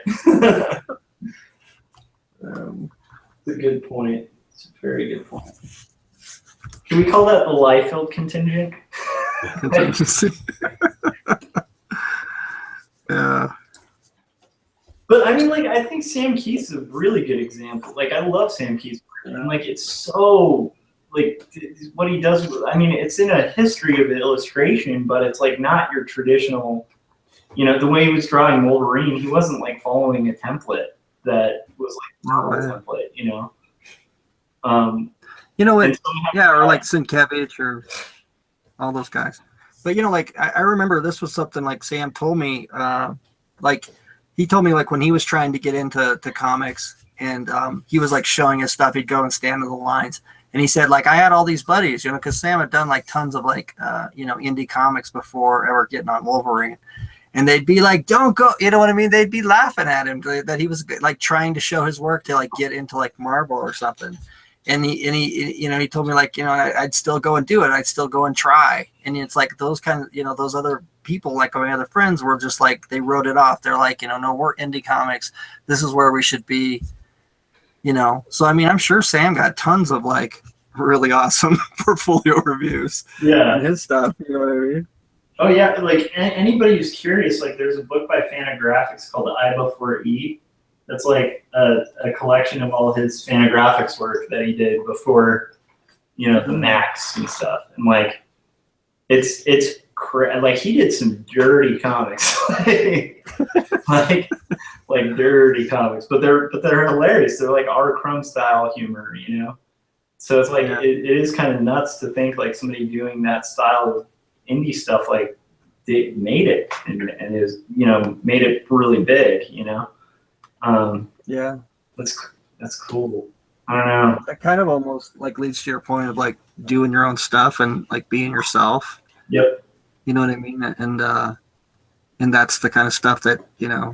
It's a good point. It's a very good point. Can we call that the Liefeld contingent? Contingency. Yeah. But I mean, like, I think Sam Keith's a really good example. Like, I love Sam Keith's work. And like, it's so like what he does. I mean, it's in a history of illustration, but it's like not your traditional. You know, the way he was drawing Wolverine, he wasn't like following a template that was like Marvel template. You know. You know what? Yeah, or like Sienkiewicz or all those guys. But you know, like I remember this was something like Sam told me. Like he told me like when he was trying to get into comics, and he was like showing his stuff. He'd go and stand in the lines, and he said like I had all these buddies, you know, because Sam had done like tons of like you know, indie comics before ever getting on Wolverine. And they'd be like, "Don't go," you know what I mean? They'd be laughing at him that he was like trying to show his work to like get into like Marvel or something. And he, you know, he told me like, you know, I'd still go and do it. I'd still go and try. And it's like those kind of, you know, those other people, like my other friends, were just like, they wrote it off. They're like, you know, no, we're indie comics. This is where we should be, you know. So I mean, I'm sure Sam got tons of like really awesome portfolio reviews. Yeah, and his stuff. You know what I mean? Oh yeah, like anybody who's curious, like there's a book by Fantagraphics called I Before E. That's like a collection of all his Fantagraphics work that he did before, you know, the Max and stuff. And like, it's like he did some dirty comics, like dirty comics, but they're hilarious. They're like R. Crumb style humor, you know. So it's like it is kind of nuts to think like somebody doing that style of indie stuff like they made it and is, you know, made it really big, you know. Yeah, that's cool. I don't know. That kind of almost like leads to your point of like doing your own stuff and like being yourself. Yep. You know what I mean? And that's the kind of stuff that, you know,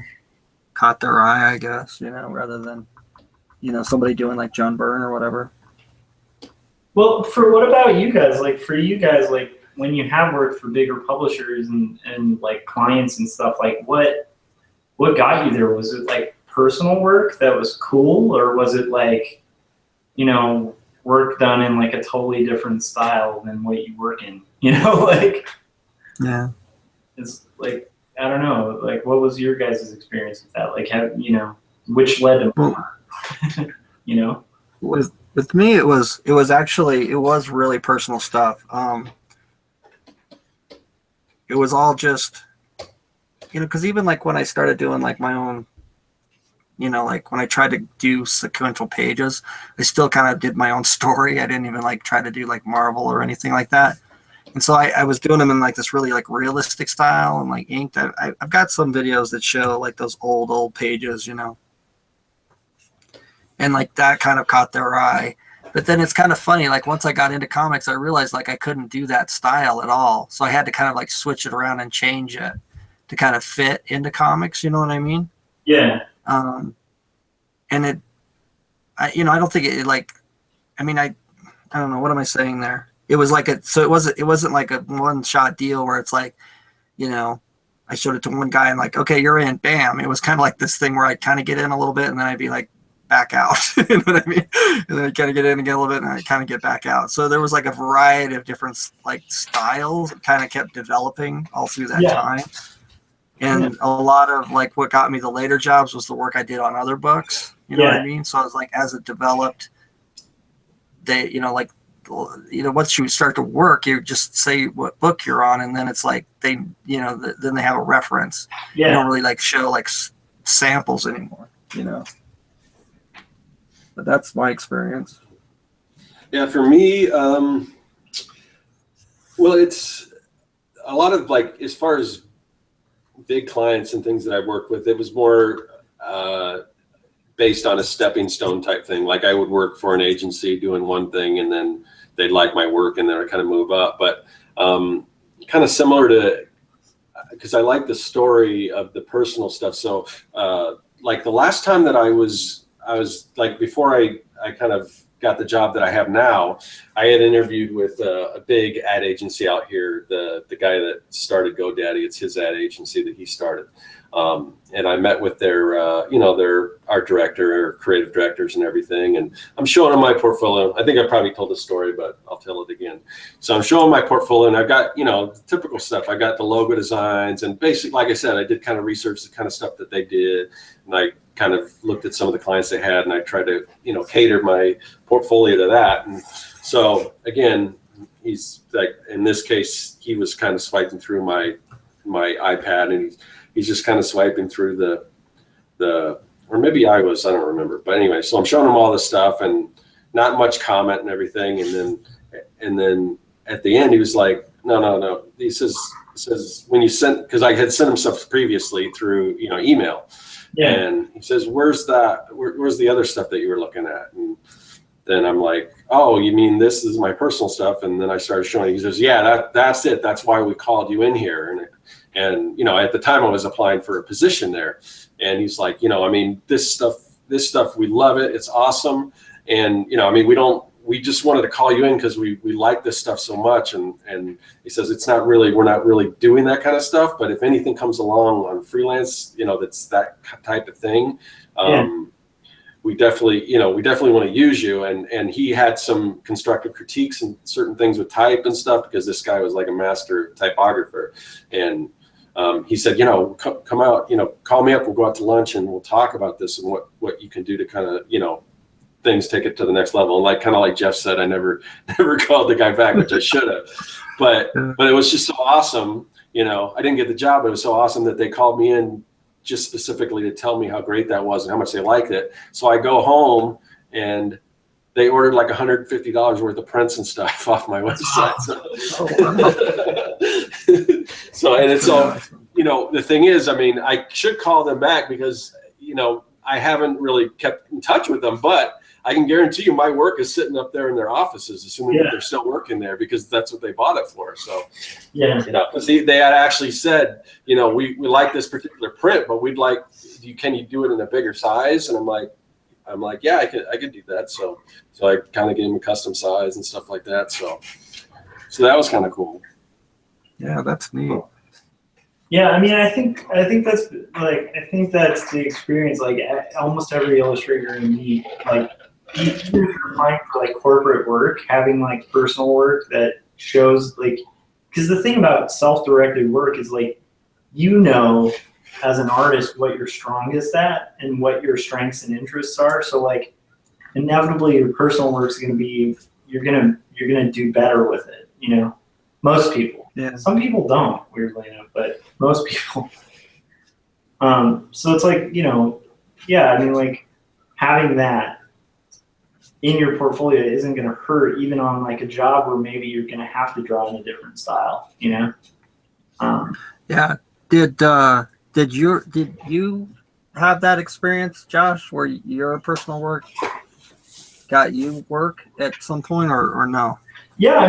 caught their eye, I guess, you know, rather than, you know, somebody doing like John Byrne or whatever. Well, what about you guys? Like for you guys, like when you have worked for bigger publishers and like clients and stuff, like what got you there? Was it like personal work that was cool, or was it like, you know, work done in like a totally different style than what you work in? You know, like it's like, I don't know, like what was your guys' experience with that? Like, how, you know, which led to more? You know, with me it was really personal stuff. It was all just, you know, because even like when I started doing like my own, you know, like when I tried to do sequential pages, I still kind of did my own story. I didn't even like try to do like Marvel or anything like that. And so I was doing them in like this really like realistic style and like inked. I've got some videos that show like those old pages, you know, and like that kind of caught their eye. But then it's kind of funny, like once I got into comics, I realized like I couldn't do that style at all. So I had to kind of like switch it around and change it to kind of fit into comics. You know what I mean? Yeah. And I don't think it like, I mean, I don't know, what am I saying there? It was like so it wasn't like a one shot deal where it's like, you know, I showed it to one guy and like, okay, you're in, bam. It was kind of like this thing where I'd kind of get in a little bit and then I'd be like, back out. You know what I mean? And then I kind of get in again a little bit and I kind of get back out. So there was like a variety of different like styles that kind of kept developing all through that time. And a lot of like what got me the later jobs was the work I did on other books. You know what I mean? So I was like, as it developed, they, you know, like, you know, once you start to work, you just say what book you're on, and then it's like they, you know, then they have a reference. You don't really like show like samples anymore, you know. But that's my experience. Yeah, for me, well, it's a lot of like, as far as big clients and things that I worked with, it was more based on a stepping stone type thing. Like I would work for an agency doing one thing and then they'd like my work and then I'd kind of move up. But kind of similar to, because I like the story of the personal stuff. So like the last time that I was like, before I kind of got the job that I have now, I had interviewed with a big ad agency out here, the guy that started GoDaddy. It's his ad agency that he started. And I met with their art director or creative directors and everything. And I'm showing them my portfolio. I think I probably told the story, but I'll tell it again. So I'm showing my portfolio, and I've got, typical stuff. I got the logo designs, and basically, like I said, I did kind of research the kind of stuff that they did. And I kind of looked at some of the clients they had, and I tried to, cater my portfolio to that. And so again, he's like, in this case, he was kind of swiping through my iPad, and he's just kind of swiping through the, or maybe I don't remember. But anyway, so I'm showing him all this stuff and not much comment and everything. And then at the end, he was like, no. He says, when you sent, because I had sent him stuff previously through, email. Yeah. And he says, where's the other stuff that you were looking at? And then I'm like, oh, you mean this is my personal stuff? And then I started showing, he says, yeah, that's it. That's why we called you in here. And at the time I was applying for a position there, and he's like, this stuff, we love it. It's awesome. And, we just wanted to call you in because we like this stuff so much. And he says, we're not really doing that kind of stuff, but if anything comes along on freelance, that's that type of thing. We definitely want to use you. And he had some constructive critiques and certain things with type and stuff, because this guy was like a master typographer. And he said, come out, call me up, we'll go out to lunch and we'll talk about this and what you can do to kind of, things take it to the next level. And kind of like Jeff said, I never called the guy back, which I should have. But it was just so awesome. I didn't get the job. It was so awesome that they called me in just specifically to tell me how great that was and how much they liked it. So I go home and they ordered like $150 worth of prints and stuff off my website. So and it's all, the thing is, I should call them back because, I haven't really kept in touch with them, but I can guarantee you my work is sitting up there in their offices, assuming that they're still working there, because that's what they bought it for. So, because they had actually said, we like this particular print, but we'd like, can you do it in a bigger size? And I'm like, yeah, I could do that. So I kind of gave them a custom size and stuff like that. So that was kind of cool. Yeah, that's neat. Yeah, I think that's the experience. Like almost every illustrator you meet, like even if you're applying for like corporate work, having like personal work that shows like, because the thing about self-directed work is like, as an artist what you're strongest at and what your strengths and interests are. So like inevitably your personal work is going to be, you're gonna do better with it. Most people. Yeah. Some people don't, weirdly enough, but most people. So it's like, like having that in your portfolio isn't going to hurt, even on like a job where maybe you're going to have to draw in a different style, Yeah. Did you have that experience, Josh, where your personal work got you work at some point, or no? Yeah,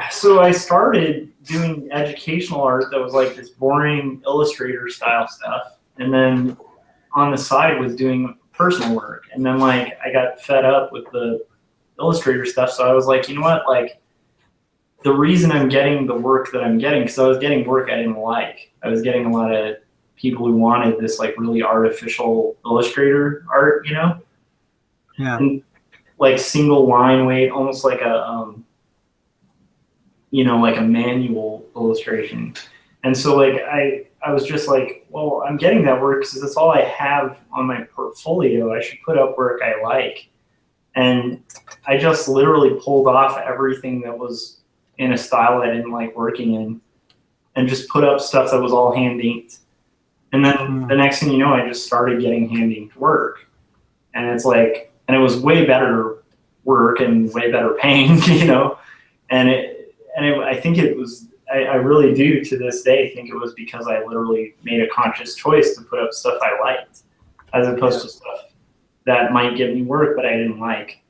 so I started doing educational art that was like this boring Illustrator style stuff, and then on the side was doing personal work, and then like I got fed up with the Illustrator stuff, so I was like, like the reason I'm getting the work that I'm getting, because I was getting work I didn't like. I was getting a lot of people who wanted this like really artificial Illustrator art, Yeah. And, like single line weight, almost like a like a manual illustration. And so like I was just like, well, I'm getting that work because that's all I have on my portfolio. I should put up work I like. And I just literally pulled off everything that was in a style I didn't like working in and just put up stuff that was all hand inked. And then the next thing you know, I just started getting hand inked work. And it's like, and it was way better work and way better paying, and I think it was, I really do to this day think it was because I literally made a conscious choice to put up stuff I liked, as opposed to stuff that might give me work but I didn't like.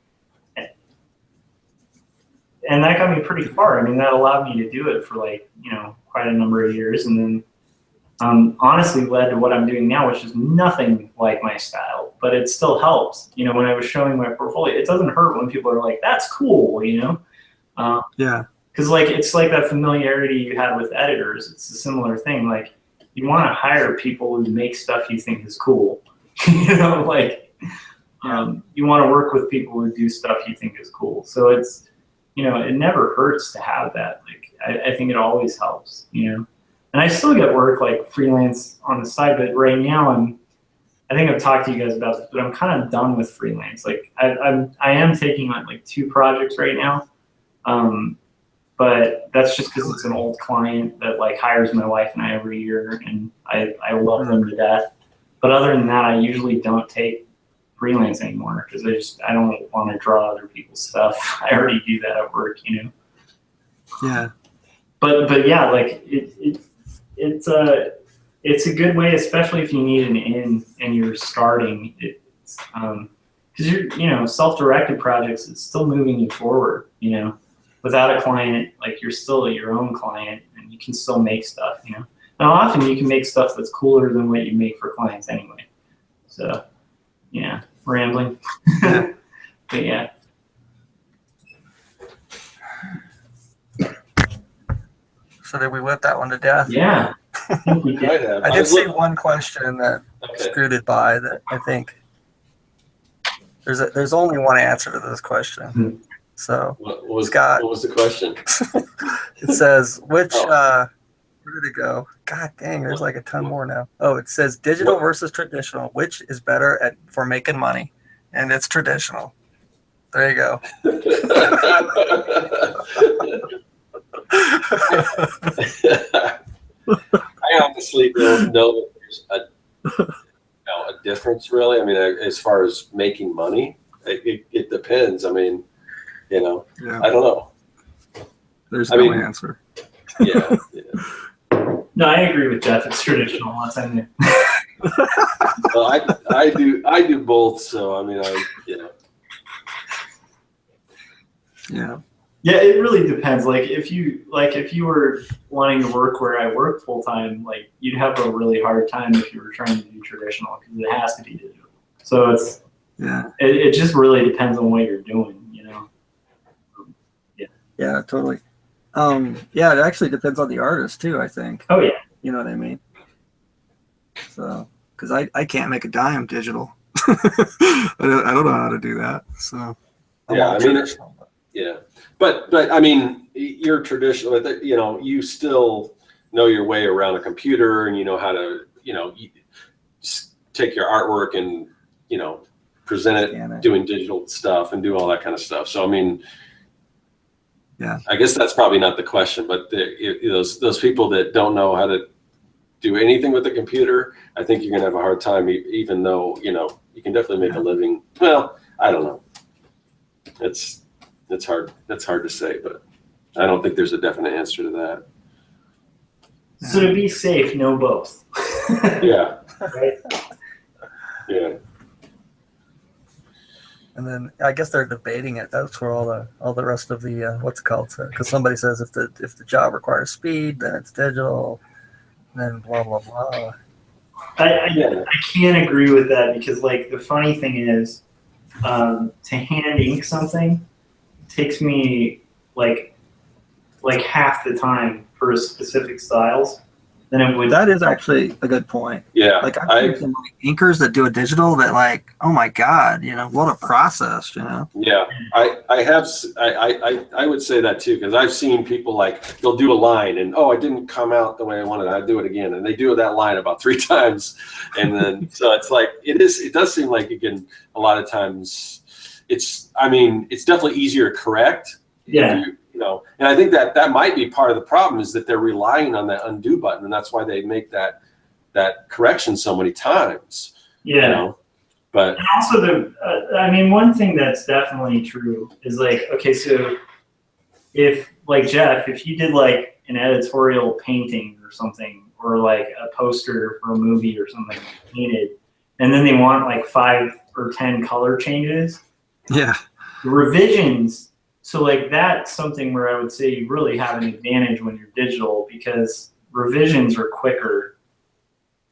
And that got me pretty far. That allowed me to do it for like, quite a number of years, and then honestly led to what I'm doing now, which is nothing like my style but it still helps. You know, when I was showing my portfolio, it doesn't hurt when people are like, "That's cool," you know. Yeah. Because like it's like that familiarity you had with editors. It's a similar thing. Like you want to hire people who make stuff you think is cool. You know, like you want to work with people who do stuff you think is cool. So it's, you know, it never hurts to have that. Like I think it always helps. You know, and I still get work like freelance on the side, but right now I think I've talked to you guys about this, but I'm kind of done with freelance. Like I am taking on like 2 projects right now. But that's just because it's an old client that like hires my wife and I every year, and I love them to death. But other than that, I usually don't take freelance anymore because I don't want to draw other people's stuff. I already do that at work, you know. Yeah. But yeah, like it's a good way, especially if you need an in and you're starting. It's because you know, self-directed projects, it's still moving you forward, you know. Without a client, like you're still your own client and you can still make stuff, you know. Now often you can make stuff that's cooler than what you make for clients anyway. So yeah, rambling. But yeah. So did we whip that one to death? Yeah. I think we did. I did see one question that scooted by that I think there's only one answer to this question. Mm-hmm. So Scott, what was the question? It says which where did it go? God dang, there's like a ton more now. Oh, it says digital versus traditional. Which is better for making money? And it's traditional. There you go. I honestly don't know that there's a difference really. I mean, as far as making money, it depends. I mean, you know, I don't know. There's no answer. Yeah. No, I agree with Jeff. It's traditional. Once I knew. Well, I do both. So I mean, Yeah. Yeah, it really depends. Like if you were wanting to work where I work full time, like you'd have a really hard time if you were trying to do traditional because it has to be digital. So it's it just really depends on what you're doing, you know. Yeah, totally. Yeah, it actually depends on the artist too, I think. Oh yeah. You know what I mean? So, because I can't make a dime digital. I don't know how to do that. So yeah, I mean, but I mean, you're traditional. You know, you still know your way around a computer, and you know how to, you know, take your artwork and, you know, present it, doing digital stuff and do all that kind of stuff. So I mean, yeah, I guess that's probably not the question, but those people that don't know how to do anything with the computer, I think you're gonna have a hard time, even though, you know, you can definitely make a living. Well, I don't know. It's hard. That's hard to say, but I don't think there's a definite answer to that. So to be safe, know both. Yeah. Right. Yeah. And then I guess they're debating it. That's where all the rest of the what's it called? Because somebody says if the job requires speed, then it's digital. And then blah blah blah. I can't agree with that because like the funny thing is, to hand ink something takes me like half the time for specific styles than it would. That is actually a good point. Yeah, like I've seen some inkers that do a digital that like, oh my god, you know, what a process, you know. Yeah, I would say that too, because I've seen people like they'll do a line and it didn't come out the way I wanted. I do it again, and they do that line about 3 times, and then so it's like it does seem like you can a lot of times. It's definitely easier to correct. Yeah. You know, and I think that might be part of the problem is that they're relying on that undo button, and that's why they make that correction so many times. Yeah. You know? But and also one thing that's definitely true is like, okay, so if like Jeff, if you did like an editorial painting or something, or like a poster for a movie or something painted, and then they want like 5 or 10 color changes. Yeah. Revisions. So like that's something where I would say you really have an advantage when you're digital because revisions are quicker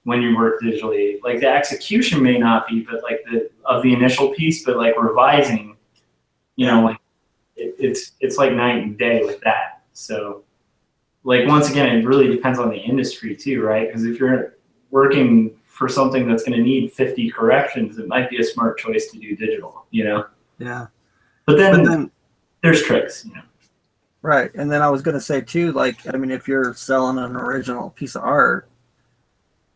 when you work digitally. Like the execution may not be, but like the initial piece, but like revising, you know, like it's like night and day with that. So like, once again, it really depends on the industry too, right? Because if you're working for something that's going to need 50 corrections, it might be a smart choice to do digital, you know? Yeah. But then there's tricks, you know? Right. And then I was going to say too, like, I mean, if you're selling an original piece of art,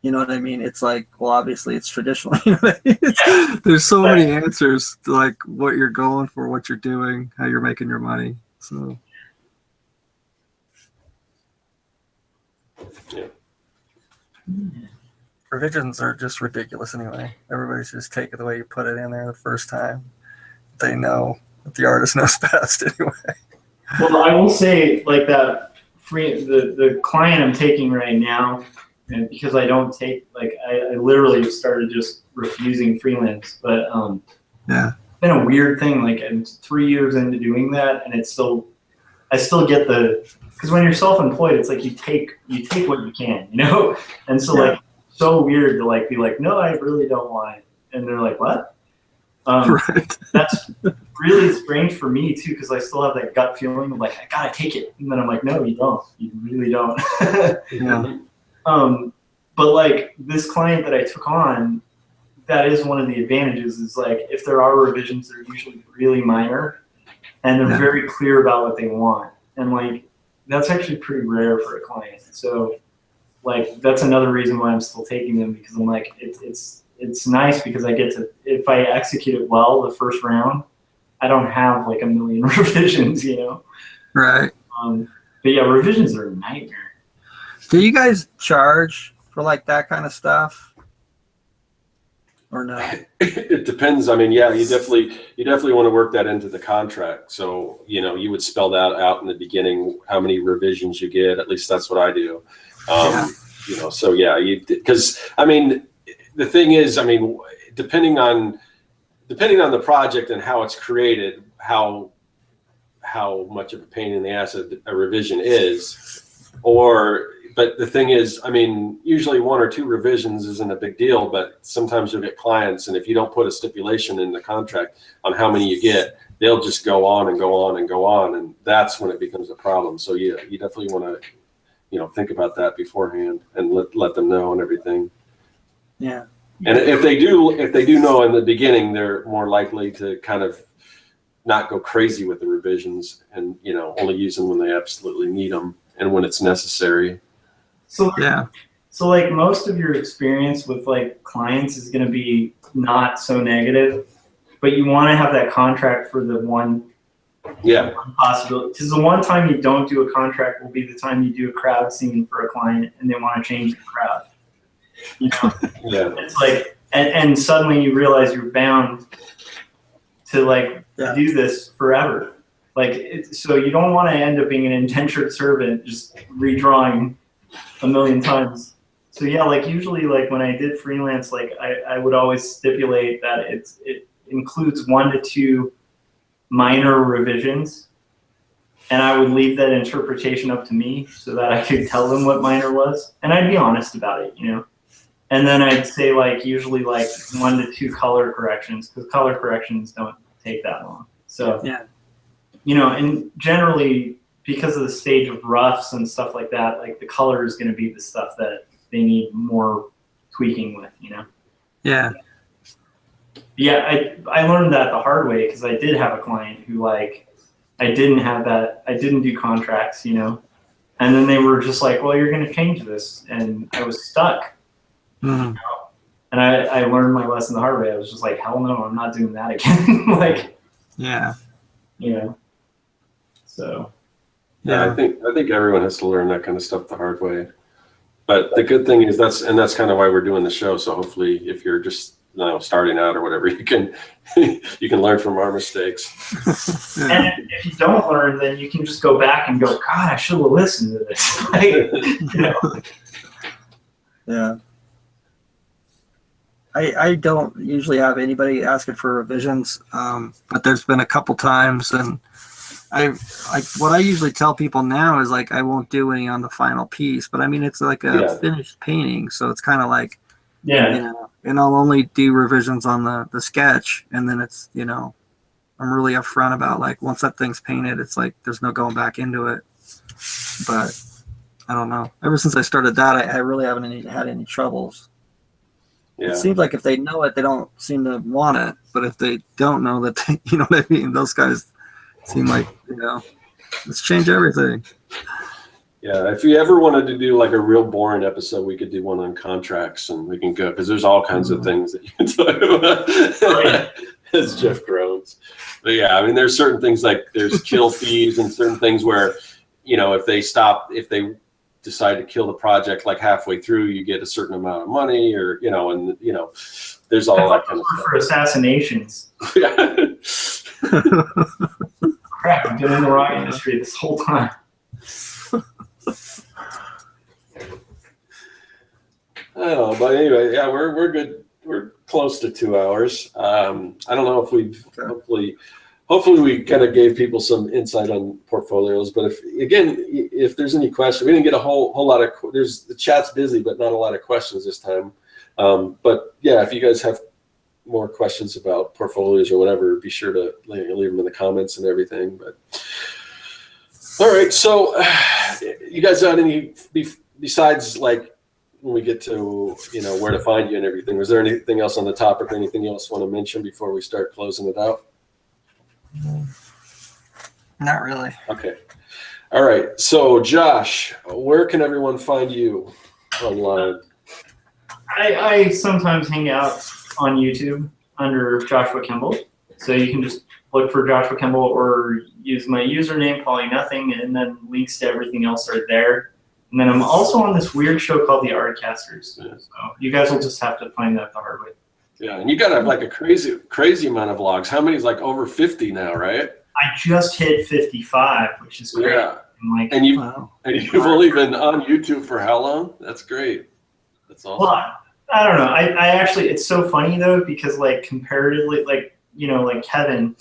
you know what I mean? It's like, well, obviously it's traditional. You know what I mean? There's so many answers to like what you're going for, what you're doing, how you're making your money. So. Yeah. Revisions are just ridiculous anyway. Everybody's just take it the way you put it in there the first time. They know that the artist knows best anyway. Well, I will say, like, that the client I'm taking right now, and because I don't take, like, I literally started just refusing freelance, but yeah, it's been a weird thing. Like, I'm 3 years into doing that, and I still get because when you're self-employed, it's like you take what you can, you know? And so like, so weird to like be like, no, I really don't want it. And they're like, what? right. That's really strange for me too, because I still have that gut feeling of like, I gotta take it. And then I'm like, no, you don't. You really don't. Yeah. But like this client that I took on, that is one of the advantages is like, if there are revisions, they're usually really minor and they're very clear about what they want. And like, that's actually pretty rare for a client. So like, that's another reason why I'm still taking them, because I'm like, it's nice because I get to, if I execute it well the first round, I don't have like a million revisions, you know? Right. But yeah, revisions are a nightmare. Do you guys charge for like that kind of stuff? Or no? It depends. I mean, yeah, you definitely want to work that into the contract. So, you know, you would spell that out in the beginning, how many revisions you get. At least that's what I do. You know, so yeah, because I mean, the thing is, I mean, depending on the project and how it's created, how much of a pain in the ass a revision is, but the thing is, I mean, usually 1 or 2 revisions isn't a big deal, but sometimes you'll get clients, and if you don't put a stipulation in the contract on how many you get, they'll just go on and go on and go on, and that's when it becomes a problem. So yeah, you definitely want to, you know, think about that beforehand and let them know and everything. Yeah. And if they do know in the beginning, they're more likely to kind of not go crazy with the revisions and, you know, only use them when they absolutely need them and when it's necessary. So yeah. So like most of your experience with like clients is going to be not so negative, but you want to have that contract for the one possibility. Because the one time you don't do a contract will be the time you do a crowd scene for a client and they want to change the crowd. You know? Yeah. It's like, and suddenly you realize you're bound to like do this forever. Like, so you don't want to end up being an indentured servant, just redrawing a million times. So yeah, like usually like when I did freelance, like I would always stipulate that it includes 1 to 2 minor revisions, and I would leave that interpretation up to me so that I could tell them what minor was, and I'd be honest about it, you know. And then I'd say like usually like 1 to 2 color corrections, because color corrections don't take that long. So yeah, you know, and generally because of the stage of roughs and stuff like that, like the color is going to be the stuff that they need more tweaking with, you know. Yeah. Yeah, I learned that the hard way, because I did have a client who like I didn't do contracts, you know, and then they were just like, well, you're going to change this, and I was stuck. Mm-hmm. You know? And I learned my lesson the hard way. I was just like, hell no, I'm not doing that again. Like, yeah, you know. So yeah, I think everyone has to learn that kind of stuff the hard way. But the good thing is that's kind of why we're doing the show. So hopefully, if you're just starting out or whatever, you can learn from our mistakes. And if you don't learn, then you can just go back and go, God, I should have listened to this. Like, you know. Yeah. I don't usually have anybody asking for revisions, but there's been a couple times, and what I usually tell people now is like I won't do any on the final piece, but I mean it's like a finished painting, so it's kind of like Yeah. You know, and I'll only do revisions on the sketch, and then it's, you know, I'm really upfront about like once that thing's painted, it's like there's no going back into it. But I don't know. Ever since I started that, I really haven't had any troubles. Yeah. It seems like if they know it, they don't seem to want it. But if they don't know that, you know what I mean? Those guys seem like, you know, let's change everything. Yeah, if you ever wanted to do like a real boring episode, we could do one on contracts, and we can go because there's all kinds of things that you can talk about. As Jeff groans, but yeah, I mean, there's certain things like there's kill fees and certain things where, you know, if they decide to kill the project like halfway through, you get a certain amount of money, or you know, and you know, there's all that kind of stuff. For assassinations. Yeah. Crap, I've been in the rock industry this whole time. I don't know, but anyway, yeah, we're good. We're close to 2 hours. I don't know if we've hopefully we kind of gave people some insight on portfolios. But if there's any questions, we didn't get a whole lot of. The chat's busy, but not a lot of questions this time. But yeah, if you guys have more questions about portfolios or whatever, be sure to leave them in the comments and everything. But all right, so you guys got any besides like when we get to, you know, where to find you and everything? Was there anything else on the topic or anything else you want to mention before we start closing it out? Not really. Okay. All right. So Josh, where can everyone find you online? I sometimes hang out on YouTube under Joshua Kimball. So you can just look for Joshua Kimball or use my username, Calling Nothing, and then links to everything else are there. And then I'm also on this weird show called the Artcasters. Yeah. So you guys will just have to find that the hard way. Yeah, and you got like a crazy amount of vlogs. How many's like over 50 now, right? I just hit 55, which is great. Yeah. And you've only been on YouTube for how long? That's great. That's awesome. Well, I don't know. I actually, it's so funny though, because like comparatively, like, you know, like Kevin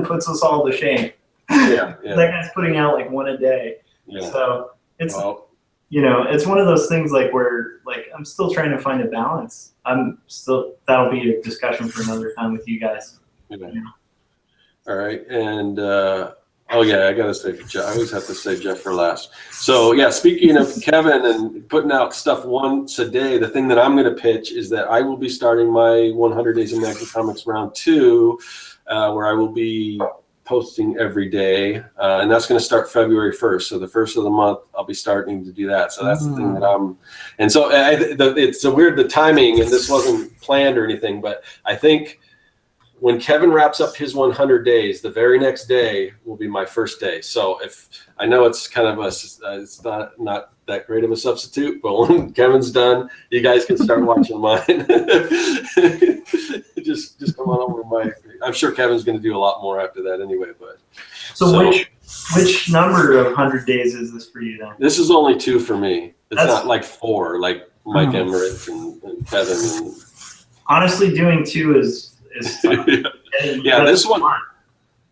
puts us all to shame. Yeah. That guy's putting out like one a day. Yeah. So it's, you know, it's one of those things like where like I'm still trying to find a balance. That'll be a discussion for another time with you guys. Yeah. All right. And oh yeah, I gotta say, I always have to say Jeff for last. So yeah, speaking of Kevin and putting out stuff once a day, the thing that I'm gonna pitch is that I will be starting my 100 Days of Magic Comics round 2, where I will be posting every day, and that's going to start February 1st. So the first of the month, I'll be starting to do that. So that's the thing that and so it's a weird, the timing, and this wasn't planned or anything, but I think when Kevin wraps up his 100 days, the very next day will be my first day. So if I know it's kind of it's not that great of a substitute, but when Kevin's done, you guys can start watching mine. just come on over I'm sure Kevin's going to do a lot more after that anyway. But so which number of 100 days is this for you then? This is only 2 for me. It's not like 4, like Mike Emmerich and Kevin. And honestly, doing 2 is yeah, this one.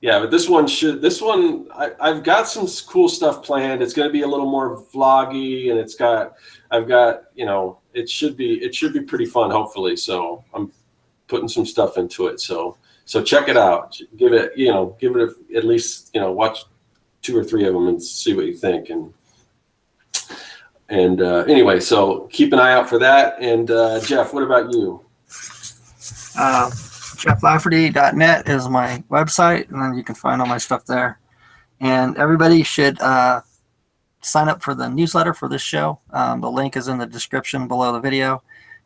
Yeah, but this one I've got some cool stuff planned. It's going to be a little more vloggy, and I've got, you know, it should be pretty fun, hopefully. So I'm putting some stuff into it. So check it out. Give it at least, you know, watch 2 or 3 of them and see what you think. And anyway, so keep an eye out for that. And Jeff, what about you? JeffLafferty.net is my website, and then you can find all my stuff there. And everybody should sign up for the newsletter for this show. The link is in the description below the video,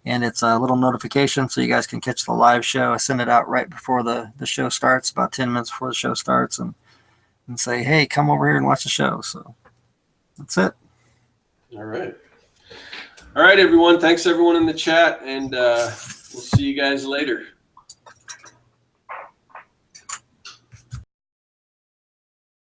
and it's a little notification so you guys can catch the live show. I send it out right before the show starts, about 10 minutes before the show starts, and say, hey, come over here and watch the show. So that's it. All right, everyone. Thanks, everyone in the chat, and we'll see you guys later.